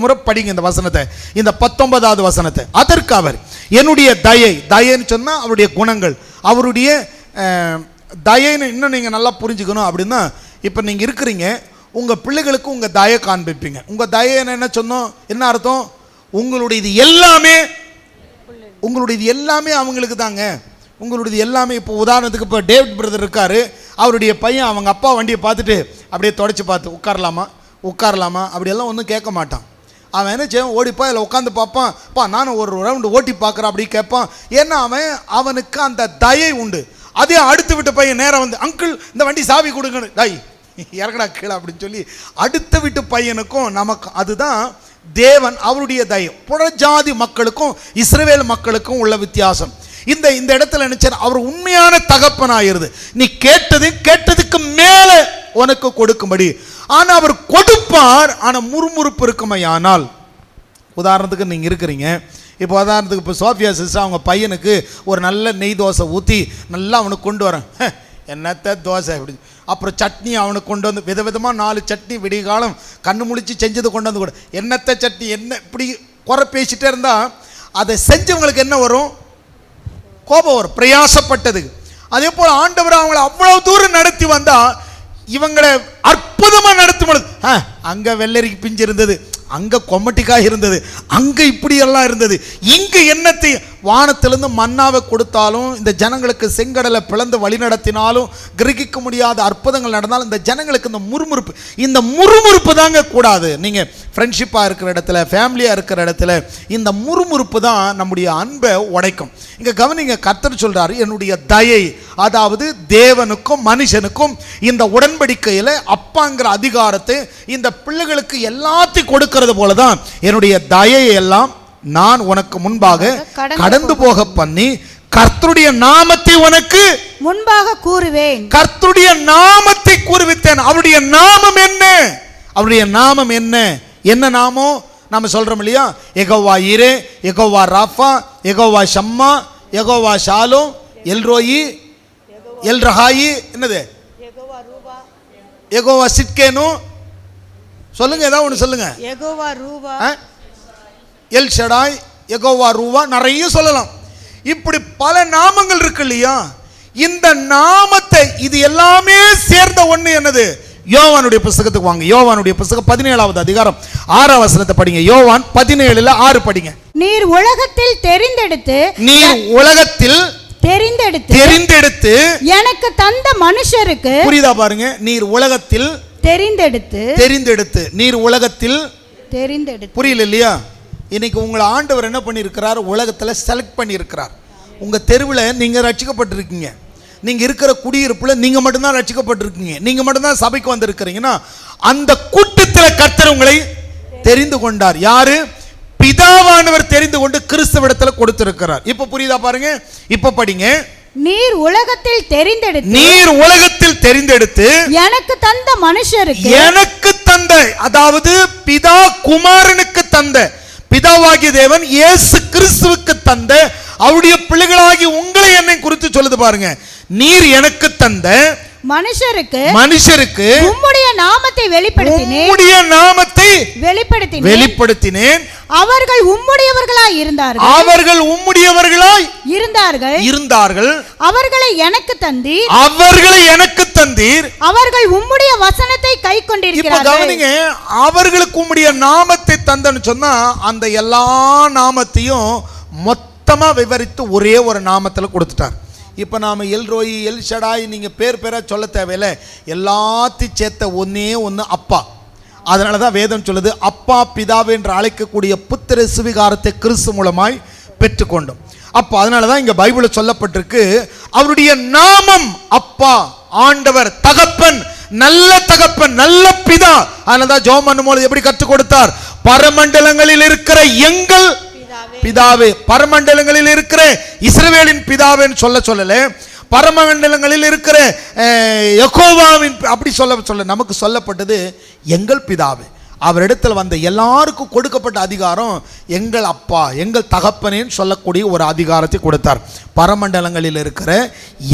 Speaker 1: முறை படிங்க இந்த வசனத்தை, இந்த 19ஆவது வசனத்தை. அதற்கு அவர் என்னுடைய தயைன்னு சொன்னால் அவருடைய குணங்கள், அவருடைய தயைன்னு இன்னும் நீங்கள் நல்லா புரிஞ்சுக்கணும். அப்படின்னா இப்போ நீங்கள் இருக்கிறீங்க, உங்கள் பிள்ளைகளுக்கு உங்கள் தயை காண்பிப்பீங்க. உங்கள் தயைன்னு என்ன சொன்னோம், என்ன அர்த்தம், உங்களுடையது எல்லாமே அவங்களுக்கு தாங்க. உங்களுடையது எல்லாமே. இப்போ உதாரணத்துக்கு இப்போ டேவிட் பிரதர் இருக்கார், அவருடைய பையன் அவங்க அப்பா வண்டியை பார்த்துட்டு அப்படியே தொடச்சி பார்த்து உட்காரலாமா அப்படியெல்லாம் ஒன்றும் கேட்க மாட்டான். அவன் என்ன செய்வான், ஓடிப்பா இல்லை உட்காந்து பார்ப்பான், பா நானும் ஒரு ரவுண்டு ஓட்டி பார்க்குறேன் அப்படி கேட்பான். ஏன்னா அவனுக்கு அந்த தயை உண்டு. அதே அடுத்து விட்ட பையன் நேரம் வந்து, அங்கிள் இந்த வண்டி சாவி கொடுங்க, டை இறங்கடா கீழே அப்படின்னு சொல்லி அடுத்த வீட்டு பையனுக்கும் நமக்கு, அதுதான் தேவன் அவருடைய தயை. புறஜாதி மக்களுக்கும் இஸ்ரவேல் மக்களுக்கும் உள்ள வித்தியாசம். இந்த இடத்துல நினைச்சார், அவர் உண்மையான தகப்பனாயிருது. நீ கேட்டதுக்கு மேல உனக்கு கொடுக்கும்படி. ஆனா அவர் கொடுப்பார், ஆனா முறுமுறுப்பு இருக்குமையானால். உதாரணத்துக்கு நீங்க இருக்கிறீங்க, இப்போ உதாரணத்துக்கு இப்போ சோஃபியா சிஸ்டர் அவங்க பையனுக்கு ஒரு நல்ல நெய் தோசை ஊற்றி நல்லா அவனுக்கு கொண்டு வரேன், என்னத்த தோசை அப்படி. அப்புறம் சட்னி அவனுக்கு கொண்டு வந்து விதவிதமாக 4 சட்னி விடிய காலம் கண்ணு முழிச்சு செஞ்சது கொண்டு வந்து கூட, என்னத்த சட்னி என்ன இப்படி குறை பேசிட்டே இருந்தால் அதை செஞ்சவங்களுக்கு என்ன வரும், கோபம் வரும், பிரயாசப்பட்டது. அதே போல் ஆண்டவர் அவங்களை அவ்வளவு தூரம் நடத்தி வந்தா இவங்களை அற்புதமாக நடத்தும் பொழுது, அங்கே வெள்ளரிக்கு பிஞ்சு இருந்தது, அங்கே கொம்மட்டிக்காய் இருந்தது, அங்கே இப்படியெல்லாம் இருந்தது, இங்கே என்னத்தை வானத்திலிருந்து மன்னாவை கொடுத்தாலும், இந்த ஜனங்களுக்கு செங்கடலை பிளந்து வழி நடத்தினாலும், கிரகிக்க முடியாத அற்புதங்கள் நடந்தாலும் இந்த ஜனங்களுக்கு இந்த முறுமுறுப்பு தாங்க கூடாது. நீங்கள் ஃப்ரெண்ட்ஷிப்பாக இருக்கிற இடத்துல, ஃபேமிலியாக இருக்கிற இடத்துல இந்த முறுமுறுப்பு தான் நம்முடைய அன்பை உடைக்கும். இங்கே கவனிங்க, கர்த்தர் சொல்கிறாரு, என்னுடைய தயை, அதாவது தேவனுக்கும் மனுஷனுக்கும் இந்த உடன்படிக்கையில் அப்பாங்கிற அதிகாரத்தை இந்த பிள்ளைகளுக்கு எல்லாத்தையும் கொடுக்கிறது போல தான் என்னுடைய தயை எல்லாம் நான் உனக்கு முன்பாக கடந்து போக பண்ணி கர்த்தருடைய நாமத்தை உனக்கு
Speaker 3: முன்பாக கூறுவேன்.
Speaker 1: கர்த்தருடைய நாமத்தை கூறுவித்தேன். அவருடைய நாமம் என்ன? அவருடைய நாமம் என்ன? என்ன நாமம் நாம சொல்றோம் இல்லையா? Jehovah Jireh, Jehovah Rapha, Jehovah Shammah, Jehovah Shalom, El Roi, El ரஹாயி, என்னது, யெகோவா சிட்கேனு, சொல்லுங்க, ஏதாவது ஒன்று சொல்லுங்க.
Speaker 3: யெகோவா ரூபா,
Speaker 1: எல் ஷடாய், யெகோவா ரூவா, நிறைய சொல்லலாம். இப்படி பல நாமங்கள் இருக்கு இல்லையா? இந்த நாமத்தை இது எல்லாமே சேர்ந்த ஒண்ணு என்னது? யோவானுடைய புத்தகத்துக்கு வாங்க. யோவானுடைய புத்தகம் 17வது அதிகாரம் 6வது வசனத்தை படிங்க. யோவான் 17:6 படிங்க.
Speaker 3: நீர் உலகத்தில் தெரிந்தெடுத்து எனக்கு தந்த மனுஷருக்கு,
Speaker 1: புரியுதா பாருங்க, நீர் உலகத்தில்
Speaker 3: தெரிந்தெடுத்து
Speaker 1: நீர் உலகத்தில்
Speaker 3: தெரிந்தெடுத்து.
Speaker 1: புரியல இல்லையா? இன்னைக்கு உங்களை ஆண்டவர் என்ன பண்ணியிருக்கிறார்? உலகத்தில் செலக்ட் பண்ணியிருக்கிறார். உங்க தெருவில் நீங்க ரட்சிக்கப்பட்டிருக்கீங்க. நீங்க இருக்கிற குடியிருப்புல நீங்க மட்டும்தான் ரட்சிக்கப்பட்டிருக்கீங்க. நீங்க மட்டும்தான் சபைக்கு வந்திருக்கிறீங்கன்னா அந்த கூட்டத்தில் கர்த்தர் உங்களை தெரிந்து கொண்டார். யாரு? பிதாவானவர் தெரிந்து கொண்டு கிறிஸ்துவிடத்தில் கொடுத்திருக்கிறார். இப்ப புரியுதா பாருங்க. இப்ப படிங்க.
Speaker 3: நீர் உலகத்தில் தெரிந்தெடுத்து எனக்கு தந்த மனுஷருக்கு,
Speaker 1: எனக்கு தந்த, அதாவது பிதா குமாரனுக்கு தந்த, பிதாவாகிய தேவன் இயேசு கிறிஸ்துவுக்கு தந்த அவருடைய பிள்ளைகளாகி உங்களை என்னை குறித்து சொல்லுது பாருங்க. நீர் எனக்கு தந்த மனுஷருக்கு
Speaker 3: உம்முடைய நாமத்தை வெளிப்படுத்தினேன். அவர்கள் உம்முடையவர்களாய் இருந்தார்கள். அவர்களை எனக்கு தந்தீர். அவர்கள் உம்முடைய வசனத்தை கைக்கொண்டிருக்கிறார்கள்.
Speaker 1: இப்ப கவனிங்க, அவர்களுக்கு உம்முடைய நாமத்தை தந்தன்னு சொன்னா அந்த எல்லா நாமத்தையும் மொத்தமா விவரித்து ஒரே ஒரு நாமத்துல கொடுத்துட்டார். இப்போ நாம் எல்ரோயி, எல் ஷடாய், நீங்கள் பேரா சொல்ல தேவையில்லை, எல்லாத்தையும் சேர்த்த ஒன்னே ஒன்று அப்பா. அதனால தான் வேதம் சொல்லுது, அப்பா பிதாவே என்று அழைக்கக்கூடிய புத்திர சுவிகாரத்தை கிறிஸ்து மூலமாய் பெற்றுக்கொண்டோம். அப்போ அதனால தான் இங்கே பைபிளில் சொல்லப்பட்டிருக்கு, அவருடைய நாமம் அப்பா, ஆண்டவர், தகப்பன், நல்ல தகப்பன், நல்ல பிதா. அதனால தான் ஜெபம் பண்ணும்போது எப்படி கற்றுக் கொடுத்தார்? பரமண்டலங்களில் இருக்கிற எங்கள் பிதாவே. பரமண்டலங்களில் இருக்கிற இஸ்ரவேலின் பிதாவேன்னு சொல்லல, பரமண்டலங்களில் இருக்கிற யெகோவாவின் அப்படி சொல்ல நமக்கு சொல்லப்பட்டது எங்கள் பிதாவே. அவரிடத்தில் வந்த எல்லாருக்கும் கொடுக்கப்பட்ட அதிகாரம் எங்கள் அப்பா, எங்கள் தகப்பனேன்னு சொல்லக்கூடிய ஒரு அதிகாரத்தை கொடுத்தார். பரமண்டலங்களில் இருக்கிற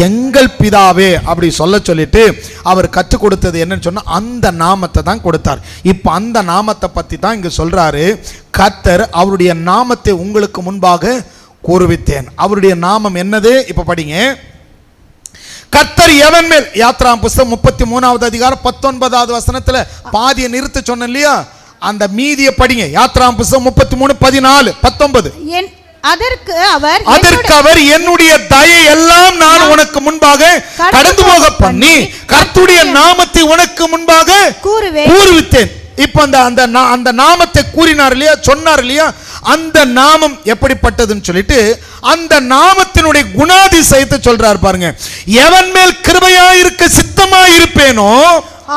Speaker 1: எங்கள் பிதாவே அப்படி சொல்லிட்டு அவர் கற்றுக் கொடுத்தது என்னன்னு சொன்னா அந்த நாமத்தை தான் கொடுத்தார். இப்போ அந்த நாமத்தை பத்தி தான் இங்க சொல்றாரு. கர்த்தர் அவருடைய நாமத்தை உங்களுக்கு முன்பாக கூறுவித்தேன். அவருடைய நாமம் என்னது? இப்ப படிங்க. கர்த்தர் எவன் மேல், யாத்ராம் புஸ்தகம் 33வது அதிகாரம் 19வது வசனத்துல பாதியை நிறுத்த சொன்ன இல்லையா? அந்த மீதியை படிங்க. யாத்ராம் புஸ்தகம் 33:14 19.
Speaker 3: அதற்கு அவர்
Speaker 1: என்னுடைய தயை எல்லாம் நான் உனக்கு முன்பாக கடந்து போக பண்ணி கர்த்தருடைய நாமத்தை உனக்கு முன்பாக கூறுவித்தேன். இப்ப அந்த நாமத்தை கூறினார் இல்லையா, சொன்னார் இல்லையா? அந்த நாமம் எப்படிப்பட்டதுன்னு சொல்லிட்டு அந்த நாமத்தினுடைய குணாதிசயத்தை சொல்றார் பாருங்க. எவன் மேல் கிருபையாயிருக்க சித்தமாயிருப்பேனோ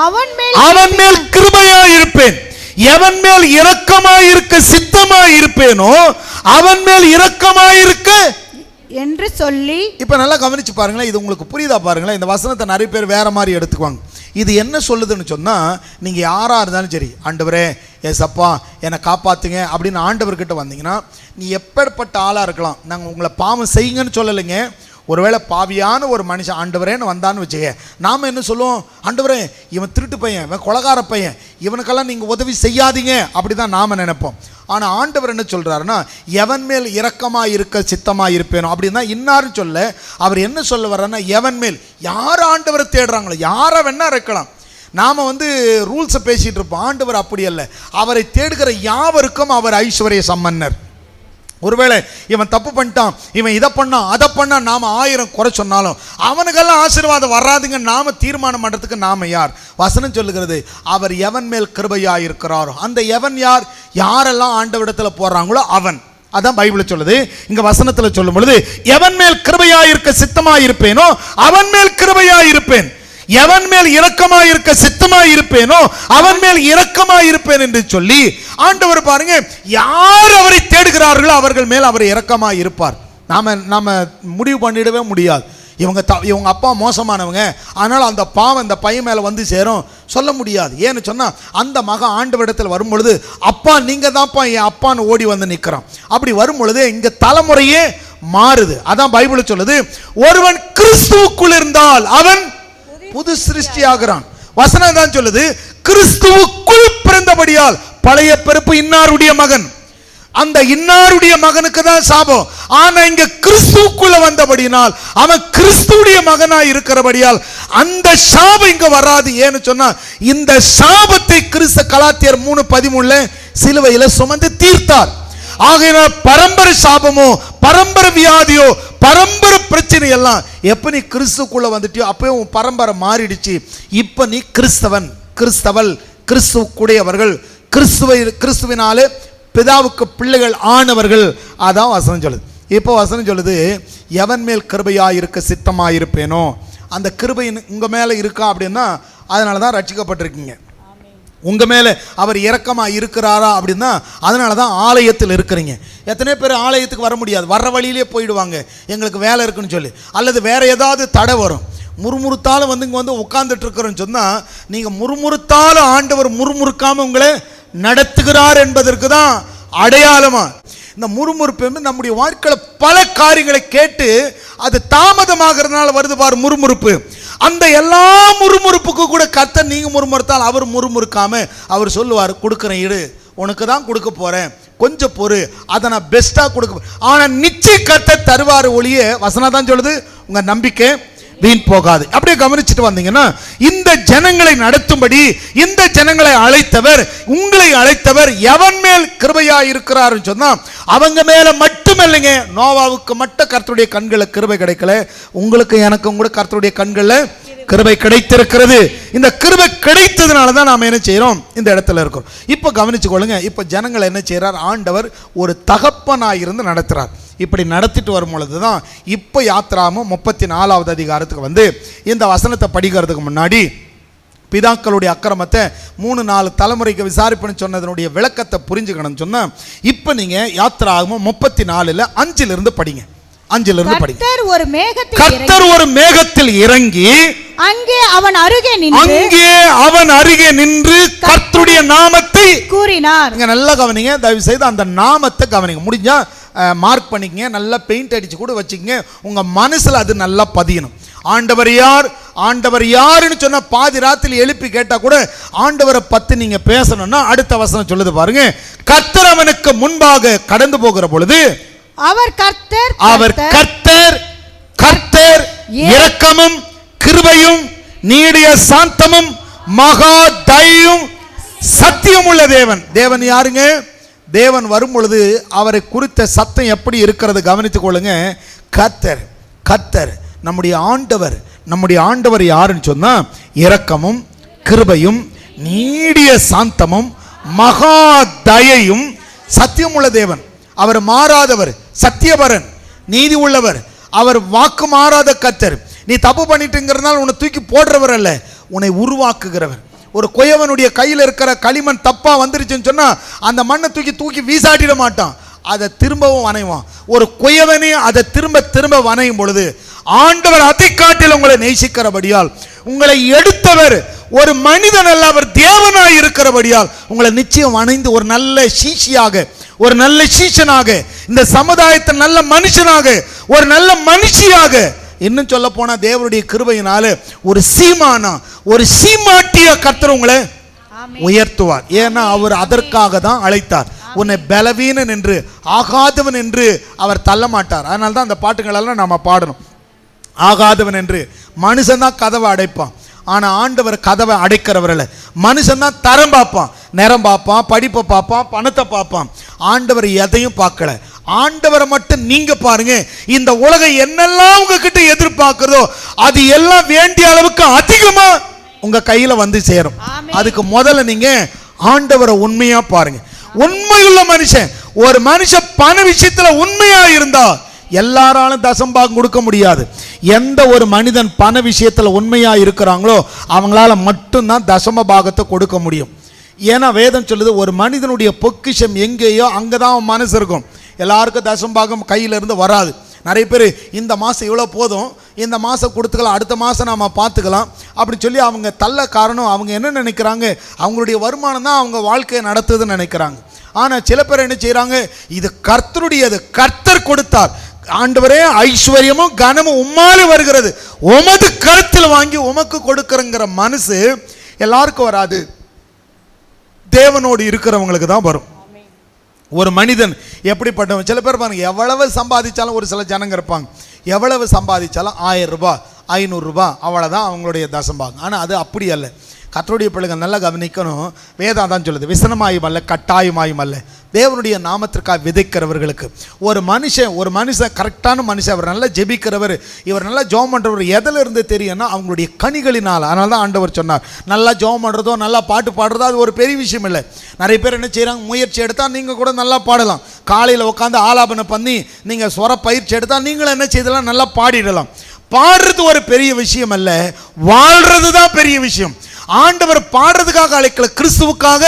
Speaker 1: அவன் மேல் கிருபையாயிருப்பேன். எவன் மேல் இரக்கமாயிருக்க சித்தமாயிருப்பேனோ அவன் மேல் இரக்கமாயிருக்க
Speaker 3: என்று சொல்லி.
Speaker 1: இப்ப நல்லா கவனிச்சு பாருங்களேன். இது உங்களுக்கு புரியுதா பாருங்களேன். இந்த வசனத்தை நிறைய பேர் வேற மாதிரி எடுத்துக்குவாங்க. இது என்ன சொல்லுதுன்னு சொன்னா, நீங்க யாரா இருந்தாலும் சரி, ஆண்டவரே ஏசப்பா என்னை காப்பாத்துங்க அப்படின்னு ஆண்டவர்கிட்ட வந்தீங்கன்னா, நீ எப்பேற்பட்ட ஆளா இருக்கலாம், நாங்கள் உங்களை பாவம் செய்யுங்கன்னு சொல்லலைங்க. ஒருவேளை பாவியான ஒரு மனுஷன் ஆண்டவரேன்னு வந்தான்னு வச்சுக்க, நாம் என்ன சொல்லுவோம்? ஆண்டவரே இவன் திருட்டு பையன், இவன் கொலகார பையன், இவனுக்கெல்லாம் நீங்கள் உதவி செய்யாதீங்க அப்படி தான் நாம் நினைப்போம். ஆனால் ஆண்டவர் என்ன சொல்கிறாருன்னா, எவன் மேல் இரக்கமாக இருக்க சித்தமாக இருப்பேனோ அப்படின்னா இன்னாரும் சொல்ல, அவர் என்ன சொல்ல வர்றாருன்னா, எவன் மேல், யார் ஆண்டவரை தேடுறாங்களோ யாரை வேணா இருக்கலாம். நாம் ரூல்ஸை பேசிகிட்டு இருப்போம். ஆண்டவர் அப்படி அல்ல. அவரை தேடுகிற யாவருக்கும் அவர் ஐஸ்வர்ய சம்பன்னர். ஒருவேளை இவன் தப்பு பண்ணிட்டான், இவன் இதை பண்ணான் அதை பண்ணான், நாம் 1000 குறை சொன்னாலும் அவனுக்கெல்லாம் ஆசீர்வாதம் வராதுங்க. நாம தீர்மானம் பண்ணுறதுக்கு நாம யார்? வசனம் சொல்லுகிறது, அவர் எவன் மேல் கிருபையாக இருக்கிறாரோ அந்த எவன் யார்? யாரெல்லாம் ஆண்டவரிடத்தில் போடுறாங்களோ அவன். அதான் பைபிள் சொல்லுது. இங்க வசனத்தில் சொல்லும் பொழுது, எவன் மேல் கிருபையாக இருக்க சித்தமாக இருப்பேனோ அவன் மேல் கிருபையாக இருப்பேன், எவன் மேல் இரக்கமாக இருக்க சித்தமாக இருப்பேனோ அவன் மேல் இரக்கமாக இருப்பேன் என்று சொல்லி ஆண்டவர் பாருங்க, யார் அவரை தேடுகிறார்களோ அவர்கள் மேல் அவர் இரக்கமாக இருப்பார். நாம முடிவு பண்ணிடவே முடியாது. இவங்க அப்பா மோசமானவங்க, அதனால் அந்த பாவம் இந்த பையன் மேலே வந்து சேரும் சொல்ல முடியாது. ஏன்னு சொன்னால் அந்த மகன் ஆண்டவரிடத்தில் வரும் பொழுது, அப்பா நீங்கள் தான்ப்பா என் அப்பான்னு ஓடி வந்து நிற்கிறான். அப்படி வரும் பொழுது இங்கே தலைமுறையே மாறுது. அதான் பைபிள் சொல்லுது, ஒருவன் கிறிஸ்துவுக்குள் இருந்தால் அவன் புது சிருஷ்டி ஆகிறான். வசனம் தான் சொல்லுது, கிறிஸ்துவுக்குள் பிறந்தபடியால் பழைய பிறப்பு இன்னாருடைய மகன். அந்த இன்னாருடைய மகனுக்கு தான் சாபம். ஆனா இங்க கிறிஸ்துவுக்குள்ள வந்தபடினால் அவன் கிறிஸ்துவுடைய மகனாய் இருக்கிறபடியால் அந்த சாபம் இங்க வராது. ஏன்னு சொன்னா இந்த சாபத்தை கிறிஸ்து கலாத்தியர் 3:13 சிலுவையில சுமந்து தீர்த்தார். ஆகையினால் பரம்பரை சாபமோ பரம்பரை வியாதியோ பரம்பரை பிரச்சனை எல்லாம் எப்ப நீ கிறிஸ்துக்குள்ள வந்துட்டியோ அப்பவே உன் பரம்பரை மாறிடுச்சு. இப்ப நீ கிறிஸ்தவன், கிறிஸ்தவள், கிறிஸ்துவுக்குடையவர்கள், கிறிஸ்துவினாலே பிதாவுக்கு பிள்ளைகள் ஆனவர்கள். அதான் வசனம் சொல்லுது. இப்போ வசனம் சொல்லுது, எவன் மேல் கிருபையாக இருக்க சித்தமாக இருப்பேனோ அந்த கிருபை உங்க மேல இருக்கா அப்படின்னா அதனால தான் ரட்சிக்கப்பட்டிருக்கீங்க. உங்க மேல அவர் இரக்கமாக இருக்கிறாரா அப்படின்னா அதனால தான் ஆலயத்தில் இருக்கிறீங்க. எத்தனை பேர் ஆலயத்துக்கு வர முடியாது, வர்ற வழியிலே போயிடுவாங்க, எங்களுக்கு வேலை இருக்குன்னு சொல்லி, அல்லது வேற ஏதாவது தடை வரும். முறுமுறுத்தாலும் இங்கே வந்து உட்கார்ந்துட்டு இருக்கிறோன்னு சொன்னால் நீங்கள் முறுமுறுத்தாலும் ஆண்டவர் முறுமுறுக்காமல் உங்களை நடத்துகிறார் என்பதற்கு தான் அடையாளமா. இந்த முறுமுறுப்பு நம்முடைய வாழ்க்கையில் பல காரியங்களை கேட்டு அது தாமதமாகிறதுனால வருது பாரு முறுமுறுப்பு. அந்த எல்லா முறுமுறுப்புக்கு கூட கர்த்தர் நீங்க முறுமுறுத்தால் அவர் முறுமுறுக்காம அவர் சொல்லுவார், கொடுக்குறேன் இரு, உனக்கு தான் கொடுக்க போறேன், கொஞ்சம் பொறு, அதை நான் பெஸ்டா கொடுக்க. ஆனா நிச்சய கர்த்தர் தருவார் ஒளியே. வசனம் தான் சொல்லுது, உங்க நம்பிக்கை வீண் போகாது. அப்படியே கவனிச்சுட்டு வந்தீங்கன்னா இந்த ஜனங்களை நடத்தும்படி இந்த ஜனங்களை அழைத்தவர், உங்களை அழைத்தவர் எவன் மேல் கிருபையா இருக்கிறாருன்னு சொன்னா அவங்க மேல மட்டும் இல்லைங்க. நோவாவுக்கு மட்டும் கர்த்தருடைய கண்களில் கிருபை கிடைக்கல, உங்களுக்கு எனக்கும் கூட கர்த்தருடைய கண்களில் கிருபை கிடைத்திருக்கிறது. இந்த கிருபை கிடைத்ததுனால தான் நாம் என்ன செய்யறோம், இந்த இடத்துல இருக்கிறோம். இப்போ கவனிச்சு கொள்ளுங்க. இப்போ ஜனங்கள் என்ன செய்யறார், ஆண்டவர் ஒரு தகப்பனாயிருந்து நடத்துறார். இப்படி நடத்திட்டு வரும் பொழுது தான் இப்போ யாத்ராகமம் 34வது அதிகாரத்துக்கு வந்து இந்த வசனத்தை படிக்கிறதுக்கு முன்னாடி பிதாக்களுடைய அக்கிரமத்தை 3-4 தலைமுறைக்கு விசாரிப்புன்னு சொன்னதனுடைய விளக்கத்தை புரிஞ்சுக்கணும்னு சொன்னா இப்போ நீங்க யாத்ராகமம் 34ல் 5லிருந்து படிங்க. 5லிருந்து படிங்க. கர்த்தர் ஒரு மேகத்தில் இறங்கி
Speaker 3: அங்கே அவன் அருகே நின்று
Speaker 1: கர்த்தருடைய நாமத்தை
Speaker 3: கூறினார்.
Speaker 1: இங்க நல்லா கவனிங்க, தயவு செய்து அந்த நாமத்தை கவனிங்க. முடிஞ்சா மார்க் பண்ணிக்கங்க, நல்லா பெயிண்ட் அடிச்சு கூட வச்சுக்கங்க, உங்க மனசுல அது நல்லா பதியணும். ஆண்டவர் யார், ஆண்டவர் யாருன்னு சொன்ன பாதி ராத்திரி எழுப்பி கேட்டா கூட ஆண்டவரை பத்தி நீங்க பேசணும்னா அடுத்த வசனம் சொல்லுது பாருங்க. கர்த்தர் அவனுக்கு முன்பாக கடந்து போகிற பொழுது
Speaker 3: அவர்
Speaker 1: கர்த்தர் இரக்கமும் கிருபையும் நீடிய சாந்தமும் மகா தயையும் சத்தியம் உள்ள தேவன். தேவன் யாருங்க? தேவன் வரும் பொழுது அவரை குறித்த சத்தம் எப்படி இருக்கிறது கவனித்துக் கொள்ளுங்க. கர்த்தர், கர்த்தர் நம்முடைய ஆண்டவர் யாருன்னு சொன்னா இரக்கமும் கிருபையும் நீடிய சாந்தமும் மகா தயையும் சத்தியம் உள்ள தேவன். அவர் மாறாதவர், சத்தியபரன், நீதி உள்ளவர், அவர் வாக்கு மாறாத கர்த்தர். நீ தப்பு பண்ணிட்டுங்கிறதுனால உன்னை தூக்கி போடுறவர் அல்ல, உன்னை உருவாக்குகிறவர். ஒரு குயவனுடைய கையில் இருக்கிற களிமண் தப்பா வந்துருச்சுன்னு சொன்னா அந்த மண்ணை தூக்கி வீசாட்டிட மாட்டான், அதை திரும்பவும் வணைவான். ஒரு குயவனே அதை திரும்ப வணையும் பொழுது ஆண்டவர் அதை காட்டில் உங்களை நேசிக்கிறபடியால், உங்களை எடுத்தவர் ஒரு மனிதன் அல்ல, அவர் தேவனாய் இருக்கிறபடியால் உங்களை நிச்சயம் வணைந்து ஒரு நல்ல சீஷியாக, ஒரு நல்ல சீஷனாக, இந்த சமுதாயத்தின் நல்ல மனுஷனாக, ஒரு நல்ல மனுஷியாக, இன்னும் சொல்ல போனா தேவனுடைய கிருபையினால ஒரு சீமானா, ஒரு சீமாட்டிய கர்த்தர் உங்களை உயர்த்துவார். ஏன்னா அவர் அதற்காக தான் அழைத்தார். உன்னை பலவீனன் என்று ஆகாதவன் என்று அவர் தள்ள மாட்டார். அதனால தான் அந்த பாட்டுகளெல்லாம் நாம பாடணும். ஆகாதவன் என்று மனுஷன் தான் கதவை அடைப்பான், ஆனா ஆண்டவர் கதவை அடைக்கிறவர் அல்ல. மனுஷன் தான் தரம் பார்ப்பான், நிறம் பார்ப்பான், படிப்பை பார்ப்பான், பணத்தை பார்ப்பான். ஆண்டவர் எதையும் பார்க்கல. ஆண்டவரை மட்டும் நீங்க பாருங்க. இந்த உலகம் என்னெல்லாம் உங்ககிட்ட எதிர்பார்க்கிறதோ அது எல்லாம் வேண்டிய அளவுக்கு அதிகமா உங்க கையில வந்து சேரும். அதுக்கு முதல்ல நீங்க ஆண்டவரை உண்மையா பாருங்க. உண்மையுள்ள மனுஷன், ஒரு மனுஷன் பண விஷயத்துல உண்மையா இருந்தா எல்லாராலும் தசம்பாகம் கொடுக்க முடியாது. எந்த ஒரு மனிதன் பண விஷயத்துல உண்மையா இருக்கிறாங்களோ அவங்களால மட்டும்தான் தசம பாகத்தை கொடுக்க முடியும். ஏன்னா வேதம் சொல்லுது, ஒரு மனிதனுடைய பொக்கிஷம் எங்கேயோ அங்கதான் அவன் மனசு இருக்கும். எல்லாருக்கும் தசம்பாகம் கையில இருந்து வராது. நிறைய பேர் இந்த மாதம் இவ்வளோ போதும், இந்த மாதம் கொடுத்துக்கலாம், அடுத்த மாதம் நாம் பார்த்துக்கலாம் அப்படின்னு சொல்லி அவங்க தள்ள காரணம் அவங்க என்ன நினைக்கிறாங்க, அவங்களுடைய வருமானம் தான் அவங்க வாழ்க்கையை நடத்துதுன்னு நினைக்கிறாங்க. ஆனால் சில பேர் என்ன செய்கிறாங்க, இது கர்த்தருடையது, கர்த்தர் கொடுத்தார், ஆண்டவரே ஐஸ்வர்யமும் கனமும் உம்மாலே வருகிறது, உமது கருத்தில் வாங்கி உமக்கு கொடுக்கிறங்கிற மனசு எல்லாருக்கும் வராது. தேவனோடு இருக்கிறவங்களுக்கு தான் வரும். ஒரு மனிதன் எப்படிப்பட்டவன்? சில பேர் பாருங்க, எவ்வளவு சம்பாதிச்சாலும், ஒரு சில ஜனங்க இருப்பாங்க, எவ்வளவு சம்பாதிச்சாலும் 1000 ரூபாய் 500 ரூபாய் அவ்வளோதான் அவங்களுடைய தசம்பாகம். ஆனால் அது அப்படி அல்ல. கர்த்தருடைய பிள்ளைகள் நல்லா கவனிக்கணும். வேதம் தான் சொல்லுது, விசனமாயும் அல்ல கட்டாயமாயும் அல்ல, தேவனுடைய நாமத்திற்காக விதைக்கிறவர்களுக்கு. ஒரு மனுஷன் கரெக்டான மனுஷன், அவர் நல்லா ஜெபிக்கிறவர், இவர் நல்லா ஜெபம் பண்ணுறவர் எதில் இருந்து தெரியும்னா அவங்களுடைய கனிகளினால். அதனால தான் ஆண்டவர் சொன்னார், நல்லா ஜெபம் பண்ணுறதோ நல்லா பாட்டு பாடுறதோ அது ஒரு பெரிய விஷயம் இல்லை. நிறைய பேர் என்ன செய்கிறாங்க, முயற்சி எடுத்தால் நீங்கள் கூட நல்லா பாடலாம். காலையில் உட்காந்து ஆலாபனை பண்ணி நீங்கள் ஸ்வர பயிற்சி எடுத்தால் நீங்களும் என்ன செய்தலாம், நல்லா பாடிடலாம். பாடுறது ஒரு பெரிய விஷயம் அல்ல, வாழ்றது தான் பெரிய விஷயம். ஆண்டவர் பாடுறதுக்காக அழைக்கல, கிறிஸ்துவுக்காக